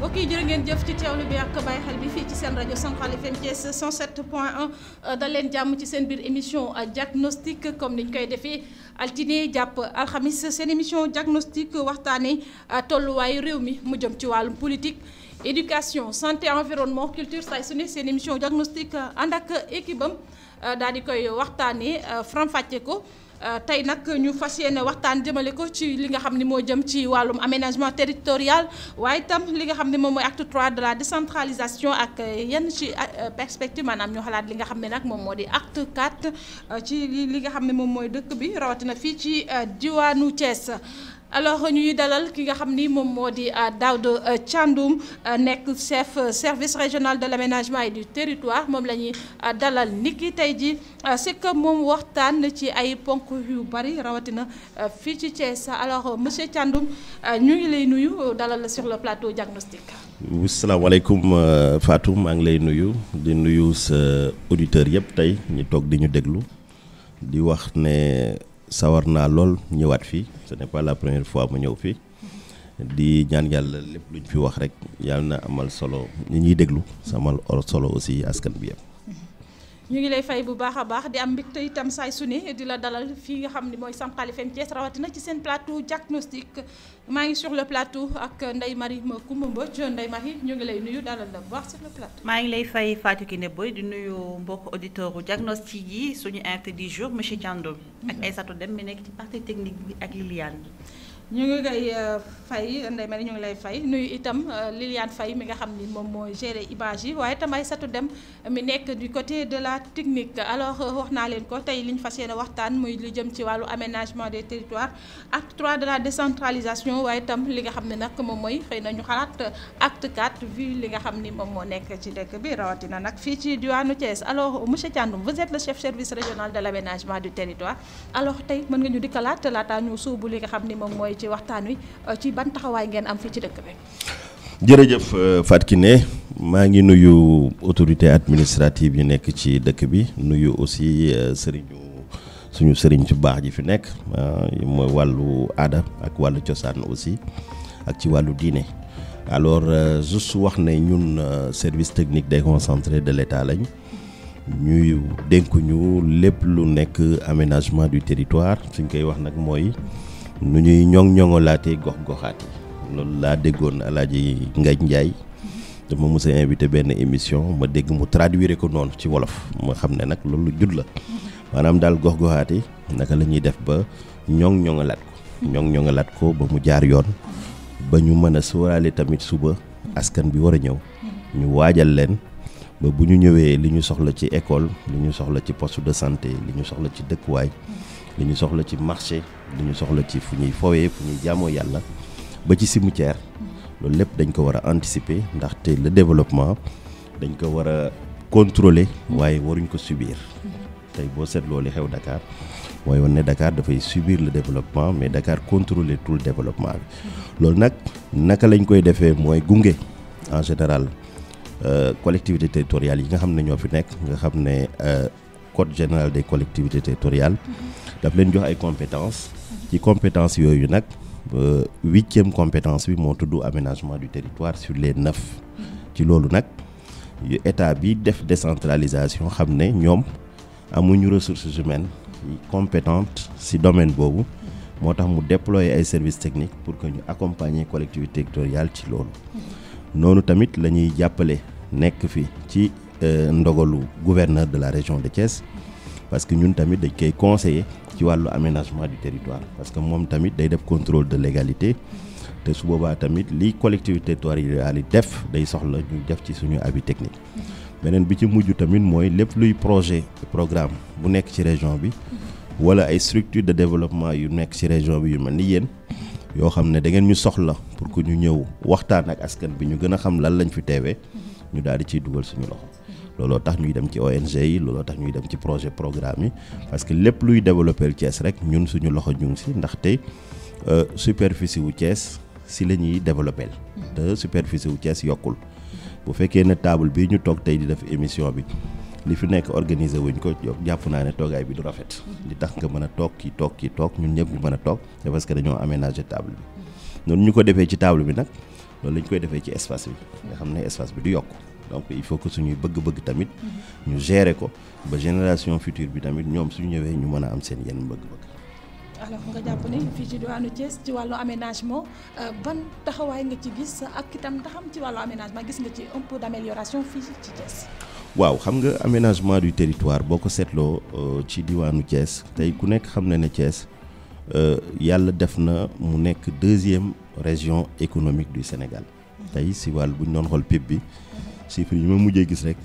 mbokk yi jërë ngeen jëf ci teewlu bi ak bàyyi xel bi fii ci seen rajo Central FM Thiès 107.1 dal leen jàmm ci seen biir émission diagnostic comme niñ koy defee altine jàpp alxamis seen émission diagnostic waxtaanee tolluwaayu réew mi mu jëm ci wàllum politique éducation santé environnement culture say su ne seen émission diagnostic ànd ak équipe am daal di koy waxtaanee faram-fàcce ko. tey nag ñu fas yéene waxtaan jëmale ko ci li nga xam ne moo jëm ci wàllum aménagement territorial waaye itam li nga xam ne moom mooy acte 3 de la décentralisation ak yenn ci perspective maanaam ñu xalaat li nga xam ne nag moom moo di acte 4 ci li nga xam ne moom mooy dëkk bi rawatina fii ci diwaanu Thiès. alors ñuy dalal ki nga xam ni moom moo di Daouda Thiandoum nekk chef service régional de l'aménagement et du territoire moom la ñuy dalal niki tey ji c'est que moom waxtaan ci ay ponk yu bari rawatina fii ci Thiès alors monsieur Thiandoum ñu ngi lay nuyu dalal la sur le plateau diagnostic. asalaamaaleykum Fatou maa ngi lay nuyu di nuyu sa auditeurs yëpp tey ñu toog di ñu déglu di wax ne. sawar naa lool ñëwaat fii ce n'est pas la première fois mu ñëw fii di ñaan yàlla lépp luñ fi wax rek yàlla na amal solo ñi ñuy déglu samal solo aussi askan bi yëpp. ñu ngi lay fay bu baax a baax di am mbégte itam saay su ne di la dalal fii nga xam ne mooy Central FM Thiès rawatina ci seen plateau diagnostic maa ngi sur le plateau ak Ndeye Marie Coumba Mbodj Ndeye Marie ñu ngi lay nuyu dalal la bu baax sur le plateau. maa ngi lay fay Fatou Kiné Boy di nuyu mbokk auditeur u diagnostic yi suñu invité du jour monsieur Thiandoum ak Aïssatou Deme mi nekk ci partie technique bi ak Liliane bi. ñu ngi koy fay Ndeye Marie ñu ngi lay fay nuyu itam Liliane Faye mi nga xam ni moom mooy gérer image yi waaye itam Aïssatou Deme mi nekk du côté de la technique alors wax naa leen ko tey li ñu fas yéene waxtaan muy li jëm ci wàllu aménagement des territoires acte 3 de la décentralisation waaye itam li nga xam ne nag moom mooy xëy na ñu xalaat acte 4 vu li nga xam ni moom moo nekk ci dëkk bi rawatina nag fii ci diwaanu Thiès alors monsieur Thiandoum vous êtes le chef service régional de l'aménagement du territoire alors tey mën nga ñu dikkalaat laataa ñu suubu li nga xam ni moom mooy ci waxtaan wi ci ban taxawaay ngeen am fii ci dëkk bi. jërëjëf Fatou Kiné maa ngi nuyu autorité administrative yi nekk ci dëkk bi nuyu aussi suñu sëriñ su baax ji fi nekk mooy wàllu aada ak wàllu cosaan aussi ak ci wàllu diine alors juste wax ne ñun service technique déconcentré de l'État lañ ñuy dénkuñu lépp lu nekk aménagement du territoire suñ koy wax nag mooy nu ñuy ñoŋalaatee gox-goxaat yi loolu laa déggoon Alaaji Ngagne Ndiaye dama mos a invité benn émission ma dégg mu traduire ko noonu ci wolof ma xam ne nag loolu jut la maanaam daal gox-goxaat yi naka la ñuy def ba ñoŋalaat ko ba mu jaar yoon ba ñu mën a sóoraale tamit suba askan bi war a ñëw ñu waajal leen ba bu ñu ñëwee li ñu soxla ci école li ñu soxla ci poste de santé li ñu soxla ci dëkkuwaay li ñu soxla ci marché li ñu soxla ci fu ñuy fowee fu ñuy jaamoo yàlla ba ci cimetière loolu lépp dañ ko war a anticiper ndaxte le développement dañ ko war a contrôler waaye waruñ ko subir tey boo seetloo li xew Dakar mooy woon ne Dakar dafay subir le développement mais Dakar contrôler tout le développement bi loolu nag naka lañ koy defee mooy gunge en général collectivités territoriales yi nga xam ne ñoo fi nekk nga xam ne code général des collectivités territoriales daf leen jox ay compétences ci compétences yooyu nag 8e compétence bi moo tudd aménagement du territoire sur les 9 ci loolu nag état bi def décentralisation xam ne ñoom amuñu ressources humaines compétentes ci domaine boobu moo tax mu déployer ay services techniques pour que ñu accompagner collectivités territoriales ci loolu noonu tamit la ñuy jàppale nekk fi ci ndogalu gouverneur de la région de Thiès parce que ñun tamit dañ koy conseiller ci wàllu aménagement du territoire parce que moom tamit day def contrôle de légalité te su boobaa tamit li collectivité territoriale yi def day soxla ñu def ci suñu avis technique beneen bi ci mujj tamit mooy lépp luy projet programme bu nekk ci région bi wala ay structure de développement yu nekk ci région bi yu mel ni yéen yoo xam ne da ngeen ñu soxla pour que ñu ñëw waxtaan ak askan bi ñu gën a xam lan lañ fi teewee ñu daal di ciy dugal suñu loxo looloo tax ñuy dem ci ONG yi looloo tax ñuy dem ci projet programme yi parce que lépp luy développer Thiès rek ñun suñu loxo ñu ngi si ndaxte superficie wu Thiès si la ñuy développer te superficie wu Thiès yokkul bu fekkee ne table bii ñu toog tey di def émission bi li fi nekk organiser wuñ ko jàpp naa ne toogaay bi du rafet li tax nga mën a toog kii toog ñun ñëpp ñu mën a toog c'est parce que dañoo aménager table bi noonu ñu ko defee ci table bi nag loolu lañ koy defee ci espace bi nga xam ne espace bi du yokk donc il faut que suñuy bëgg-bëgg tamit ñu gérer ko ba génération future bi tamit ñoom suñu ñëwee ñu mën a am seen yenn bëgg-bëgg. alors nga jàpp ne fii ci diwaanu Thiès ci wàllu aménagement ban taxawaay nga ci gis ak itam taxam ci wàllu aménagement gis nga ci un peu d'amélioration fii ci Thiès. waaw xam nga aménagement du territoire boo ko seetloo ci diwaanu Thiès tey ku nekk xam na ne Thiès yàlla def na mu nekk 2e région économique du Sénégal tey si wàll bu ñu doon xool PIB bi chiffres yi ma mujjee gis rek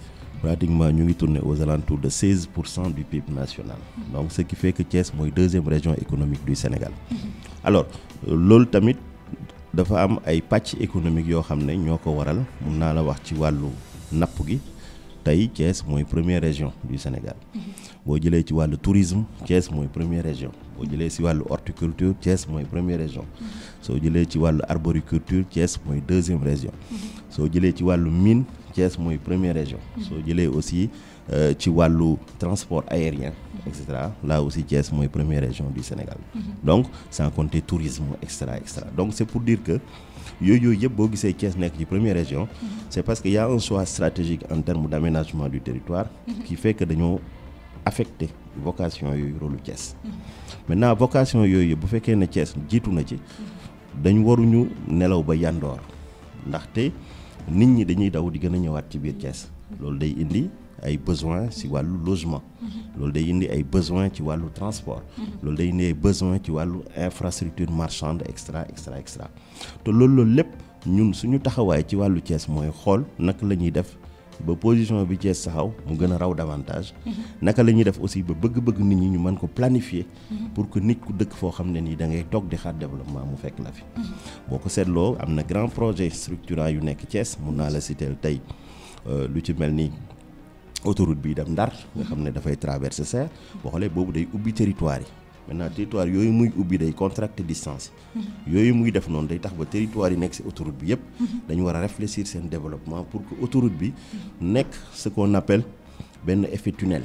pratiquement ñu ngi tourner aux alentours de 16% du PIB national donc ce qui fait que Thiès mooy 2e région économique du Sénégal alors loolu tamit dafa am ay pàcc économique yoo xam ne ñoo ko waral mun naa la wax ci wàllu napp gi tey Thiès mooy 1re région du Sénégal boo jëlee ci wàllu tourisme Thiès mooy 1re région boo jëlee ci wàllu horticulture Thiès mooy 1re région soo jëlee ci wàllu arboriculture Thiès mooy 2e région soo jëlee ci wàllu mine Thiès mooy 1re région soo jëlee aussi ci wàllu transport aérien et cetera là aussi Thiès mooy 1re région du Sénégal donc sans compter tourisme et cetera. Donc c'est pour dire que yooyu yëpp boo gisee Thiès nekk ci 1re région c'est parce que y a un choix stratégique en termes d'aménagement du territoire qui fait que dañoo affecté vocation yooyu rôlu Thiès maintenant vocation yooyu bu fekkee ne Thiès jiitu na ci dañ waruñu nelaw ba yandoor ndaxte nit ñi dañuy daw di gën a ñëwaat ci biir Thiès loolu day indi ay besoins ci wàllu logement loolu day indi ay besoins ci wàllu transport loolu day indi ay besoins ci wàllu infrastructure marchande extra te loolu lépp ñun suñu taxawaay ci wàllu Thiès mooy xool naka la ñuy def ba position bi Thiès taxaw mu gën a raw davantage naka la ñuy def aussi ba bëgg-bëgg nit ñi ñu mën ko planifier pour que nit ku dëkk foo xam ne nii da ngay toog di xaar développement mu fekk la fi boo ko seetloo am na grand projet structurant yu nekk Thiès mun naa la citer tey lu ci mel ni autoroute bii dem Ndar nga xam ne dafay traverser Serre boo xoolee boobu day ubbi territoire yi maintenant territoire yooyu muy ubbi day contracter distance yooyu muy def noonu day tax ba territoire yi nekk ci autoroute bi yëpp dañu war a réfléchir seen développement pour que autoroute bi nekk ce qu'on appelle benn effet tunnel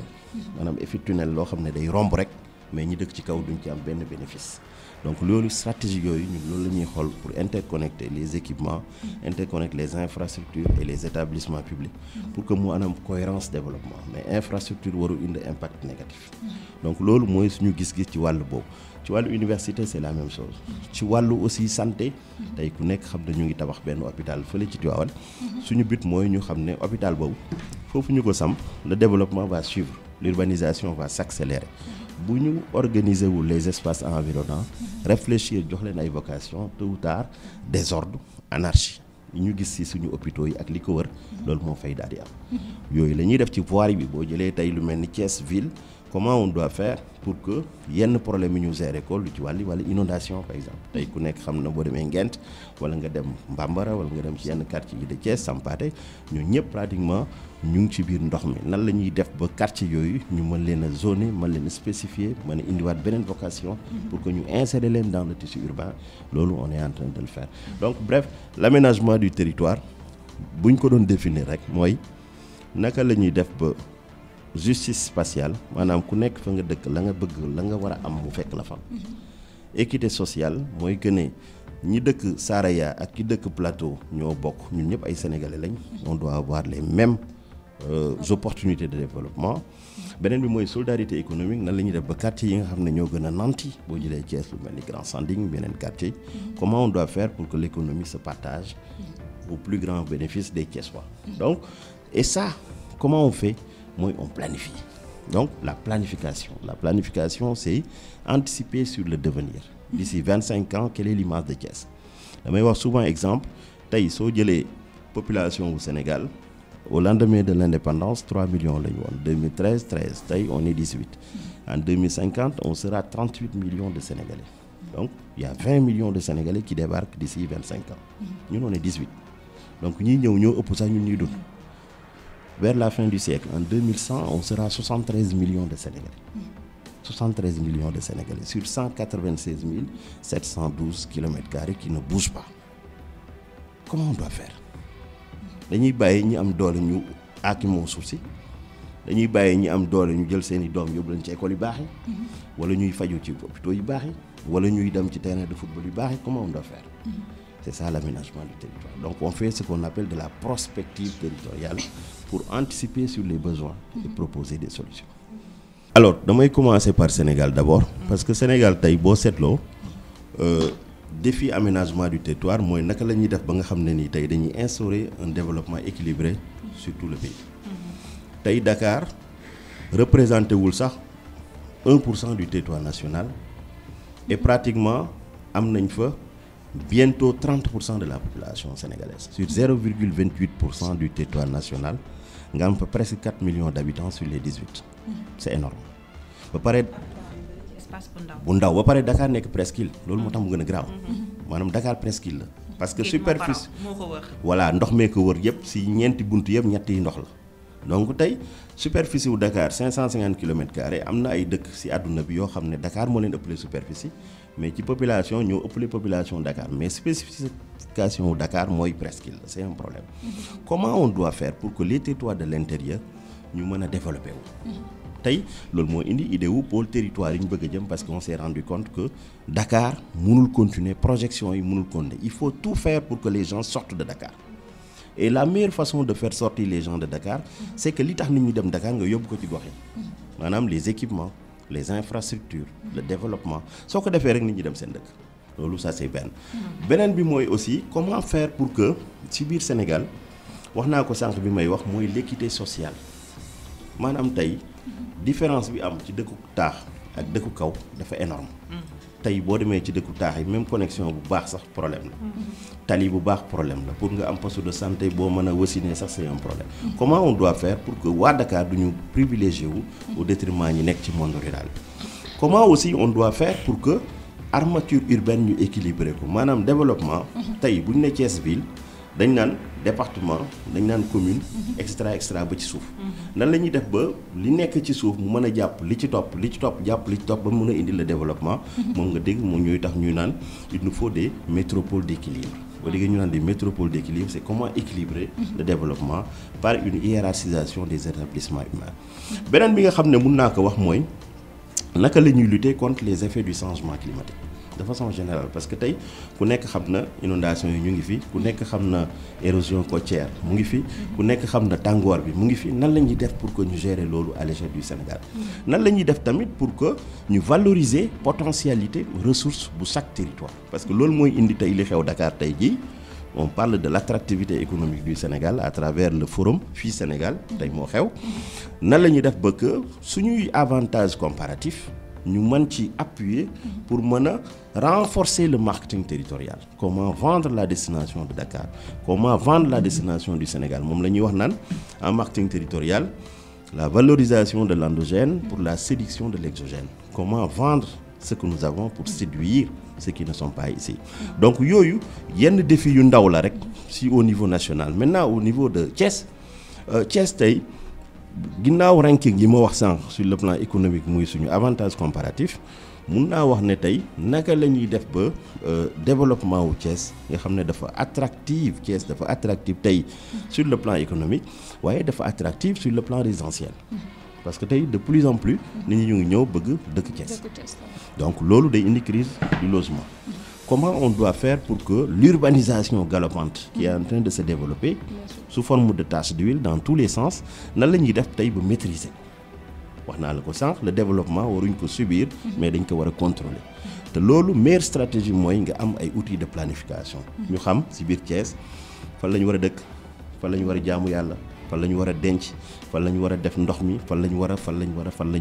maanaam effet tunnel loo xam ne day romb rek mais ñi dëkk ci kaw duñ ci am benn bénéfice donc loolu stratégie yooyu ñun loolu la ñuy xool pour interconnecter les équipements interconnecter les infrastructures et les établissements publics pour que mu anam cohérence développement mais infrastructure waru indi impact négatif donc loolu mooy suñu gis-gis ci wàllu boobu ci wàllu université c'est la même chose ci wàllu aussi santé tey ku nekk xam ne ñu ngi tabax benn hôpital fële ci Tivaouane suñu but mooy ñu xam ne hôpital boobu foofu ñu ko samp le développement va suivre l'urbanisation va s'accélérer bu ñu organiser wu les espaces environnants réfléchir jox leen ay vocation tôt ou tard désordre anarchie yi ñu gis ci suñu hôpitaux yi ak li ko wër loolu moo fay daal di am yooyu la ñuy def ci voirie bi boo jëlee tey lu mel ni Thiès ville comment on doit faire pour que yenn problème yi ñu gérer ko lu ci wàlli wala inondation par exemple tey ku nekk xam na boo demee Ngent wala nga dem Mbambara wala nga dem ci yenn quartier yi de Thiès Sampaate ñu ñëpp pratiquement ñu ngi ci biir ndox mi nan la ñuy def ba quartier yooyu ñu mën leen a zoner mën leen a spécifier mën a indiwaat beneen vocation pour que ñu insérer leen dans le tissu urbain loolu on est en train de le faire donc bref l'aménagement du territoire buñ ko doon définir rek mooy naka la ñuy def ba justice spatiale maanaam ku nekk fa nga dëkk la nga bëgg la nga war a am mu fekk la fa équité sociale mooy que ne ñi dëkk Saraya ak ki dëkk Plateau ñoo bokk ñun ñëpp ay sénégalais lañ on doit avoir les mêmes opportunités de développement beneen bi mooy solidarité économique nan la ñuy def ba quartier yi nga xam ne ñoo gën a nanti boo jëlee Thiès lu mel ni Grand Sanding beneen quartier comment on doit faire pour que l'économie se partage au plus grand bénéfice des Thiessois donc et ça comment on fait mooy on planifie donc la planification c'est anticiper sur le devenir d'ici 25 ans quelle est l'image de Thiès damay wax souvent exemple tey soo jëlee population bu Sénégal au lendemain de l'indépendance 3 millions la ñu woon 2013 13 tey on est 18 en 2050 on sera 38 millions de Sénégalais donc il y a 20 millions de Sénégalais qui débarquent d'ici 25 ans ñun on est 18 donc ñiy ñëw ñoo ëpp sax ñun ñuy dund vers la fin du siècle en 2100 on sera 73 millions de Sénégalais 73 millions de Sénégalais sur 196 712 kilomètres carrés qui ne bougent pas comment on doit faire dañuy bàyyi ñi am doole ñu aakimoo suuf si dañuy bàyyi ñi am doole ñu jël seeni doom yóbbu leen ci école yu baax yi wala ñuy faju ci hôpitaux yu baax yi wala ñuy dem ci terrain de football yu baax yi comment on doit faire C'est ça l'aménagement du territoire. Donc on fait ce qu'on appelle de la prospective territoriale pour anticiper sur les besoins et proposer des solutions. Alors damay commencer par Sénégal d'abord parce que Sénégal tey boo seetloo défi aménagement du territoire mooy naka la ñuy def ba nga xam ne nii tey dañuy instaurer un développement équilibré sur tout le pays. Tey Dakar représenté wul sax 1% du territoire national et pratiquement am nañ fa bientôt 30% de la population sénégalaise. Sur 0,28% du territoire national nga am fa presque 4 millions d'habitants sur les 18. C'est énorme ba pare espace bu ndaw ba pare Dakar nekk presqu'île loolu moo tax mu gën a graaw maanaam Dakar presqu'île la parce que superficie voilà ndox mee ko wër yëpp si ñeenti bunt yëpp ñetti ndox la donc tey superficie wu Dakar 550 km², am na ay dëkk si àdduna bi yoo xam ne Dakar moo leen ëppale superficie mais ci population ñoo ëppale population Dakar mais spécification wu Dakar mooy presqu'île c'est un problème. Comment on doit faire pour que les territoires de l'intérieur ñu mën a développer wu tey loolu moo indi idée wu pôle territoire yi ñu bëgg a jëm parce qu'on s'est rendu compte que Dakar mënul continuer projection yi mënul continuer il faut tout faire pour que les gens sortent de Dakar et la meilleure façon de faire sortir les gens de Dakar c'est que li tax nit ñi dem Dakar nga yóbbu ko ci gox yi maanaam les équipements les infrastructures le développement soo ko defee rek nit ñi dem seen dëkk loolu ça c'est beneen bi mooy aussi comment faire pour que ci biir Sénégal wax naa ko sànq bi may wax mooy l'équité sociale maanaam tey différence bi am ci dëkku taax ak dëkku kaw dafa énorme tey boo demee ci dëkku taax yi même connexion bu baax sax problème la tali bu baax problème la pour nga am poste de santé boo mën a wasiner sax c'est un problème comment on doit faire pour que waa Dakar duñu privilégié wu au détriment ñi nekk ci monde rural bi comment aussi on doit faire pour que armature urbaine ñu équilibré ko maanaam développement tey bu ñu ne Thiès ville dañ naan département dañ naan commune extra ba ci suuf nan la ñuy def ba li nekk ci suuf mu mën a jàpp li ci topp jàpp li ci topp ba mën a indi le développement moom nga dégg moom ñooy tax ñuy naan il nous faut des métropoles d'équilibre boo déggee ñu naan des métropoles d'équilibre c'est comment équilibrer le développement par une hiérarchisation des établissements humains beneen bi nga xam ne mun naa ko wax mooy naka la ñuy lutter contre les effets du changement climatique de façon générale parce que tey ku nekk xam na inondation yi ñu ngi fi ku nekk xam na érosion côtière mu ngi fi ku nekk xam na tàngoor bi mu ngi fi nan la ñuy def pour que ñu gérer loolu à l'échelle du Sénégal nan la ñuy def tamit pour que ñu valoriser potentialité ressources bu chaque territoire parce que loolu mooy indi tey li xew Dakar tey jii on parle de l'attractivité économique du Sénégal à travers le forum fii Sénégal tey moo xew nan la ñuy def ba que suñuy avantage comparatif ñu mën ci appuyer pour mën a renforcer le marketing territorial comment vendre la destination de Dakar comment vendre la destination du Sénégal moom la ñuy wax naan en marketing territorial la valorisation de l'endogène pour la séduction de l'exogène comment vendre ce que nous avons pour séduire ceux qui ne sont pas ici donc yooyu yenn défi yu ndaw la rek si au niveau national maintenant au niveau de Thiès Thiès tey ginnaaw ranking yi ma wax sànq sur le plan économique muy suñu avantage comparatif mun naa wax ne tey naka la ñuy def ba développement wu Thiès nga xam ne dafa attractive Thiès dafa attractive tey sur le plan économique waaye dafa attractive sur le plan résidentiel parce que tey de plus en plus nit ñi ñu ngi ñëw bëgg dëkk Thiès donc loolu day indi crise du logement comment on doit faire pour que l'urbanisation galopante qui est en train de se développer sous forme de taches d'huile dans tous les sens nan la ñuy def tey ba maîtriser wax naa la ko sànq le développement waruñ ko subir mais dañ ko war a contrôler te loolu meilleure stratégie mooy nga am ay outils de planification ñu xam ci biir Thiès fan la ñu war a dëkk fan la ñu war a jaamu yàlla fan la ñu war a denc fan la ñu war a def ndox mi fan la ñu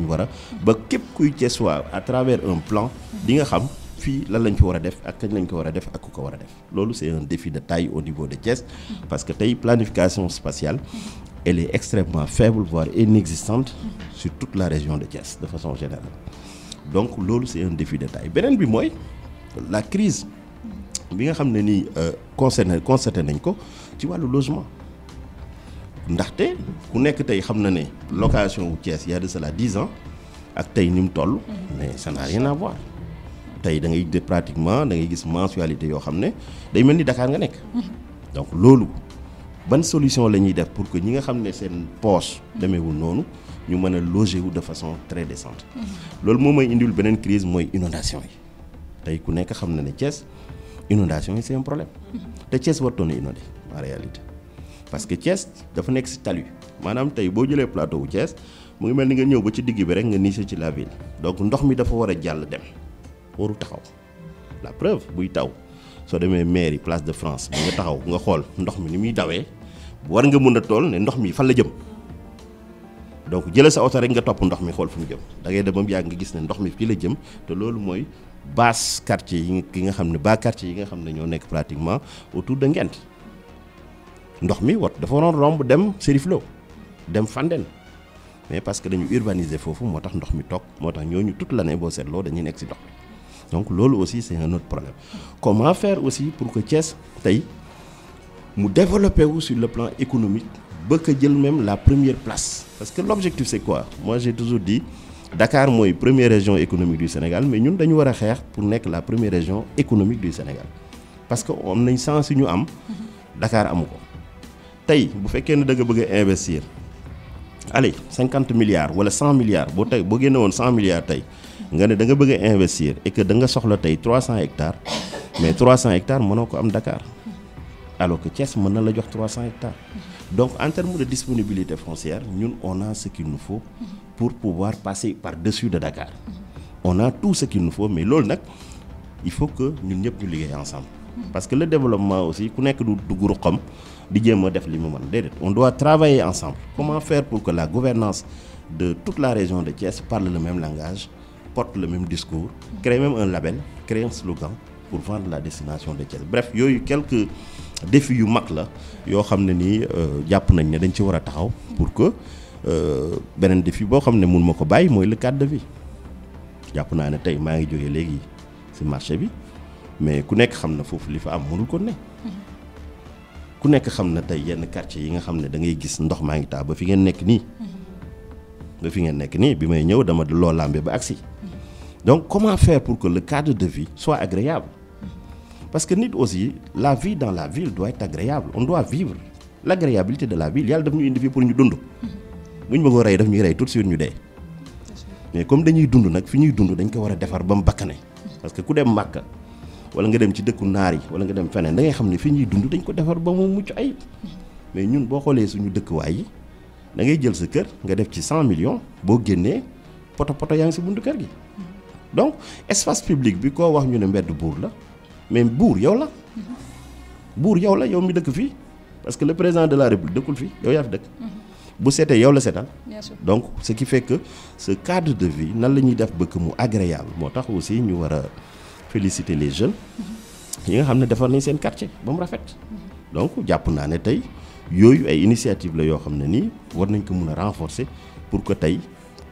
war a ba képp kuy Thiès waa à travers un plan di nga xam fii lan lañ fi war a def ak kañ lañ ko war a def ak ku ko war a def loolu c'est un défi de taille au niveau de Thiès parce que tey planification spatiale elle est extrêmement faible voire inexistante sur toute la région de Thiès de façon générale donc loolu c'est un défi de taille beneen bi mooy la crise bi nga xam ne nii constaté nañ ko ci wàllu logement ndaxte ku nekk tey xam na ne location wu Thiès il y a de cela 10 ans ak tey ni mu toll mais ça n'a rien à voir tey da ngay pratiquement da ngay gis mensualité yoo xam ne day mel ni Dakar nga nekk donc loolu ban solution la ñuy def pour que ñi nga xam ne seen poche demeewul noonu ñu mën a loger wu de façon très décente loolu moom mooy indiwul beneen crise mooy inondation yi tey ku nekk xam na ne Thiès inondation yi c'est un problème te Thiès wartoon na inondé en réalité parce que Thiès dafa nekk ci talus maanaam tey boo jëlee plateau bu Thiès mu ngi mel ni nga ñëw ba ci digg bi rek nga niché ci la ville donc ndox mi dafa war a jàll dem waru taxaw la preuve buy taw soo demee mairie place de France bi nga taxaw nga xool ndox mi ni muy dawee war nga mën a toll ne ndox mi fan la jëm donc jëlee sa oto rek nga topp ndox mi xool fu mu jëm da ngay dem ba mu yàgg nga gis ne ndox mi fii la jëm te loolu mooy base quartier yi nga xam ne bas quartier yi nga xam ne ñoo nekk pratiquement autour de Ngent ndox mi wat dafa waroon romb dem Chérif Lo dem Fandène mais parce que dañu urbaniser foofu moo tax ndox mi toog moo tax ñooñu toute l'année boo seetloo dañuy nekk ci ndox mi donc loolu aussi c'est un autre problème comment faire aussi pour que Thiès tey mu développé wu sur le plan économique ba ko jël même la première place parce que l'objectif c'est quoi moi j'ai toujours dit Dakar mooy première région économique du Sénégal mais ñun dañu war a xeex pour nekk la première région économique du Sénégal parce que am nañ sens yu ñu am Dakar amu ko tey bu fekkee ne da nga bëgg a investir allez 50 milliards wala 100 milliards boo tey boo génne woon 100 milliards tey nga ne da nga bëgg a investir et que da nga soxla tey 300 hectares mais 300 hectares mënoo ko am Dakar alors que Thiès mën na la jox 300 hectares donc en termes de disponibilité foncière ñun on a ce qu'il nous faut pour pouvoir passer par-dessus de Dakar on a tout ce qu'il nous faut mais loolu nag il faut que ñun ñëpp ñu liggéey ensemble parce que le développement aussi ku nekk du dugg ruqam di jéem a def li mu mën déedéet on doit travailler ensemble comment faire pour que la gouvernance de toute la région de Thiès parle le même langage porte le même discours créer même un label créer un slogan pour vendre la destination de Thiès bref yooyu quelques défis yu mag la yoo xam ne nii jàpp nañ ne dañ ci war a taxaw pour que beneen défi boo xam ne mun ma ko bàyyi mooy le cadre de vie jàpp naa ne tey maa ngi jógee léegi ci marché bi mais ku nekk xam na foofu li fa am mënul ko ne ku nekk xam na tey yenn quartier yi nga xam ne da ngay gis ndox maa ngi taa ba fi ngeen nekk nii ba fi ngeen nekk nii bi may ñëw dama loo làmbe ba agsi donc comment faire pour que le cadre de vie soit agréable parce que nit aussi la vie dans la ville doit être agréable on doit vivre l'agréabilité de la ville yàlla daf ñu indi fii pour ñu dund bu ñu bëggoo rey daf ñuy rey tout de suite ñu dee mais comme dañuy dund nag fi ñuy dund dañ ko war a defar ba mu bakkane parce que ku dem Màkka wala nga dem ci dëkku naar yi wala nga dem feneen da ngay xam ne fi ñuy dund dañ ko defar ba mu mucc ayib mais ñun boo xoolee suñu dëkkuwaay yi da ngay jël sa kër nga def ci 100 millions boo génnee poto yaa ngi si buntu kër gi donc espace public bi koo wax ñu ne mbedd buur la mais buur yow la buur yow la yow mi dëkk fii parce que le président de la République dëkkul fii yow yaa fi dëkk bu seetee yow la seetal donc ce qui fait que ce cadre de vie nan la ñuy def bëgg mu agréable moo tax aussi ñu war a féliciter les jeunes yi nga xam ne defar nañ seen quartier ba mu rafet donc jàpp naa ne tey yooyu ay initiative la yoo xam ne nii war nañ ko mun a renforcer pour que tey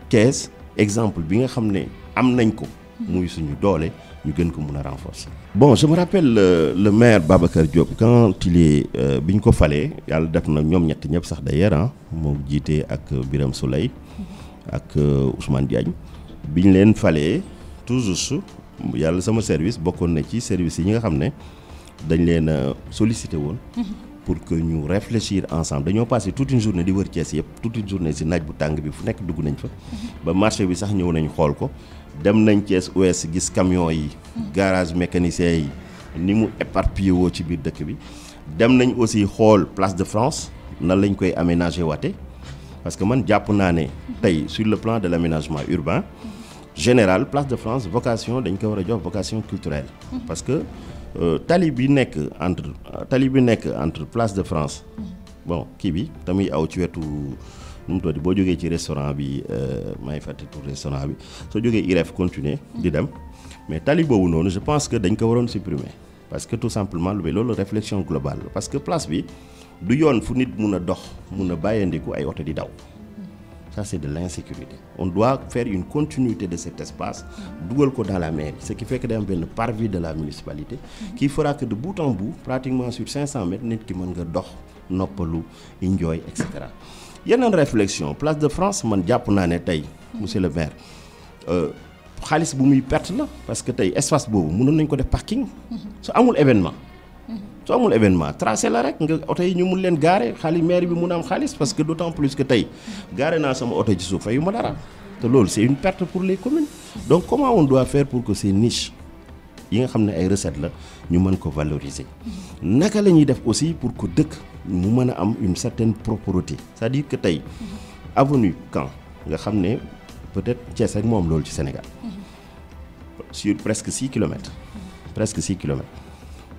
Thiès exemple bi nga xam ne am nañ ko muy suñu doole ñu gën ko mun a renforcer. bon je me rappelle le maire Babacar Diop quand il est bi ñu ko falee yàlla def na ñoom ñett ñëpp sax d'ailleurs moo jiitee ak Birame Souleye ak Ousmane Diagne bi ñu leen falee toujours yàlla sama service bokkoon na ci service yi ñi nga xam ne dañ leen a sollicité woon pour que ñu réfléchir ensemble dañoo passé toute une journée di wër Thiès yëpp toute une journée si naaj bu tàng bi fu nekk dugg nañ fa ba marché bi sax ñëw nañ xool ko dem nañ Thiès Ouest gis camion yi garage mécanicien yi ni mu éparpillé woo ci biir dëkk bi dem nañ aussi xool place de France nan lañ koy aménager waate parce que man jàpp naa ne tey sur le plan de l'aménagement urbain général place de France vocation dañ ko war a jox vocation culturelle parce que tali bi nekk entre place de France bon kii bi tamuy aw ci wetu nu mu tudd boo jógee ci restaurant bi maa ngi fàtte pour restaurant bi soo jógee IREF continuer di dem mais tali boobu noonu je pense que dañ ko waroon supprimer parce que tout simplement loolu réflexion globale la parce que place bi du yoon fu nit mun a dox mun a bàyyandiku ay oto di daw ça c'est de l'insécurité on doit faire une continuité de cet espace dugal ko dans la mairie ce qui fait que day am benn parvis de la municipalité qui fera que de bout en bout pratiquement sur 500 mètres nit ki mën nga dox noppalu enjoy et cetera yeneen réflexion place de France man jàpp naa ne tey monsieur le maire xaalis bu muy perte la parce que tey espace boobu mënoon nañ ko def parking su amul événement tracé la rek nga oto yi ñu mun leen gaare xaalis maire bi mun a am xaalis parce que d'autant plus que tey gaare naa sama oto ci suuf fayu ma dara te loolu c'est une perte pour les communes donc comment on doit faire pour que ces niches yi nga xam ne ay recettes la ñu mën ko valoriser. naka la ñuy def aussi pour que dëkk mu mën a am une certaine propreté c'est-à-dire que tey avenue Caen nga xam ne peut-être Thiès rek moom loolu ci Sénégal sur presque 6 kilomètres presque 6 kilomètres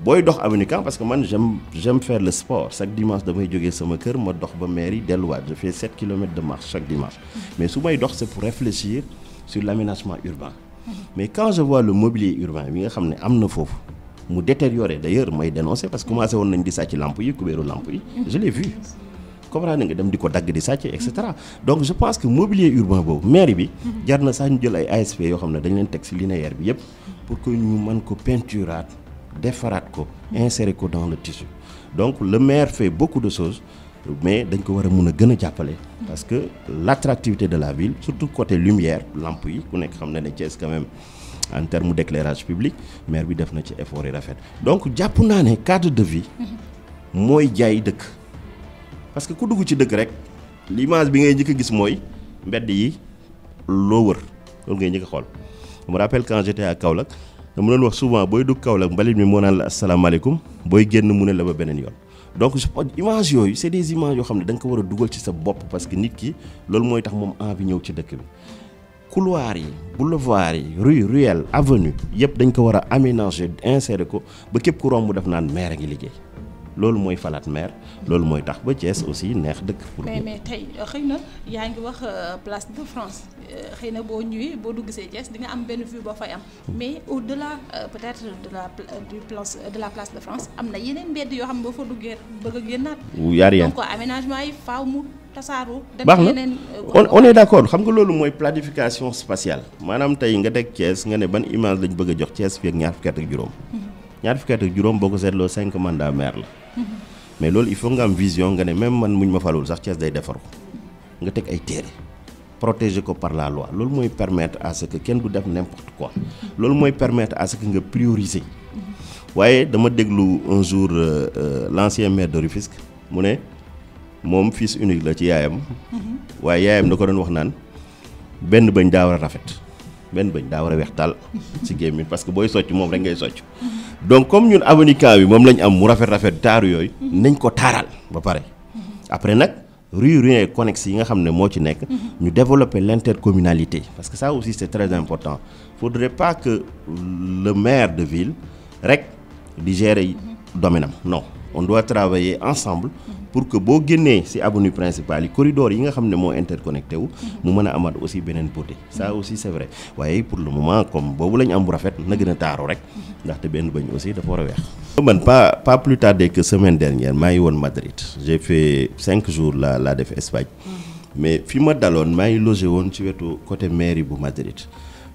booy dox avenue Caen parce que man j'aime faire le sport chaque dimanche damay jógee sama kër ma dox ba mairie delluwaat je fais 7 kilomètres de marche chaque dimanche mais su may dox c'est pour réfléchir sur l'aménagement urbain mais quand je vois le mobilier urbain bi nga xam ne am na foofu mu détérioré d'ailleurs may dénoncer parce que commencé woon nañ di sàcc lampe yi kubéeru lampe yi je l'ai vu comprendre nga dem di ko dagg di sàcc et cetera donc je pense que mobilier urbain boobu mairie bi jar na sax ñu jël ay ASP yoo xam ne dañ leen teg ci linéaire bi yëpp pour que ñu mën ko peinturaat defaraat ko insérer ko dans le tissu donc le maire fait beaucoup de choses mais dañ ko war a mun a gën a jàppale parce que l'attractivité de la ville surtout côté lumière lampe yi ku nekk xam ne ne Thiès quand même en termes d'éclairage public maire bi def na ci effort yi rafet donc jàpp naa ne cadre de vie mooy jaay dëkk parce que ku dugg ci dëkk rek l'image bi ngay njëkk a gis mooy mbedd yi loo wër loolu ngay njëkk a xool je me rappelle quand j'étais à Kaolack dama doon wax souvent booy dugg Kaolack mbalit mi moo naan la asalaamaaleykum booy génn mu ne la ba beneen yoon donc je pense image yooyu c'est des images yoo xam ne da nga ko war a dugal ci sa bopp parce que nit ki loolu mooy tax moom envie ñëw ci dëkk bi couloir yi boulevard yi rue ruelle avenue yëpp dañ ko war a aménager insérer ko ba képp ku romb def naan maire a ngi liggéey loolu mooy falaat maire loolu mooy tax ba Thiès aussi neex dëkk. pour mais tey xëy na yaa ngi wax place de France xëy na boo ñëwee boo dugg see Thiès di nga am benn vue boo fay am mais au-delà peut-être de la place de France am na yeneen mbedd yoo xam ne boo fa duggee bëgg a génnaat. yaa rien donc aménagement yi faaw mu tasaaru. baax na on est d'accord xam nga loolu mooy planification spatiale maanaam tey nga teg Thiès nga ne ban image lañ bëgg a jox Thiès fii ak ñaar fukki at ak juróom. ñaar fukki at ak juróom boo ko seetloo 5 mandats maire la. mais loolu il faut nga am vision nga ne même man muñ ma falul sax Thiès day defaru nga teg ay téere protéger ko par la loi loolu mooy permettre à ce que kenn du def n'importe quoi loolu mooy permettre à ce que nga prioriser waaye dama déglu un jour l'ancien maire de Rufisque mu ne moom fils unique la ci yaayam waaye yaayam da ko doon wax naan benn bëñ daa war a rafet benn bëñ daa war a weex tàll ci gémmiñ parce que booy socc moom rek ngay socc donc comme ñun avenue Caen bi moom lañ am mu rafet taaru yooyu nañ ko taaral ba pare après nag rue connexes yi nga xam ne moo ci nekk ñu développer l'intercommunalité parce que ça aussi c'est très important faudrait pas que le maire de ville rek di gérer domaine am non on doit travailler ensemble pour que boo génnee ci avenue principale yi corridor yi nga xam ne moo interconnecté wu mu mën a amaat aussi beneen beauté ça aussi c'est vrai waaye pour le moment comme boobu la ñu am bu rafet na gën a taaru rek ndaxte benn bañ aussi dafa war a weex man pas plus tardé que semaine dernière maa ngi woon Madrid j'ai fait 5 jours laa def Espagne mais fi ma daloon maa ngi logé woon ci wetu côté mairie bu Madrid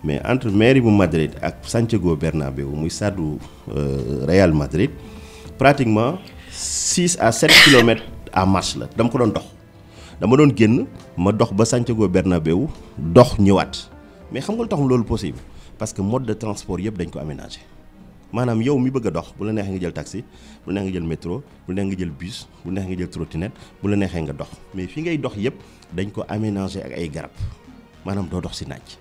mais entre mairie bu Madrid ak Santiago Bernabéu muy stade Real Madrid pratiquement 6 à 7 kilomètres à marche la dama ko doon dox dama doon génn ma dox ba Santiago Bernabéu dox ñëwaat mais xam nga lu tax loolu possible parce que mode de transport yëpp dañ ko aménager maanaam yow mi bëgg a dox bu la neexee nga jël taxi bu la neexee nga jël métro bu la neexee nga jël bus bu la neexee nga jël trottinette bu la neexee nga dox mais fi ngay dox yëpp dañ ko aménager ak ay garab maanaam doo dox ci naaj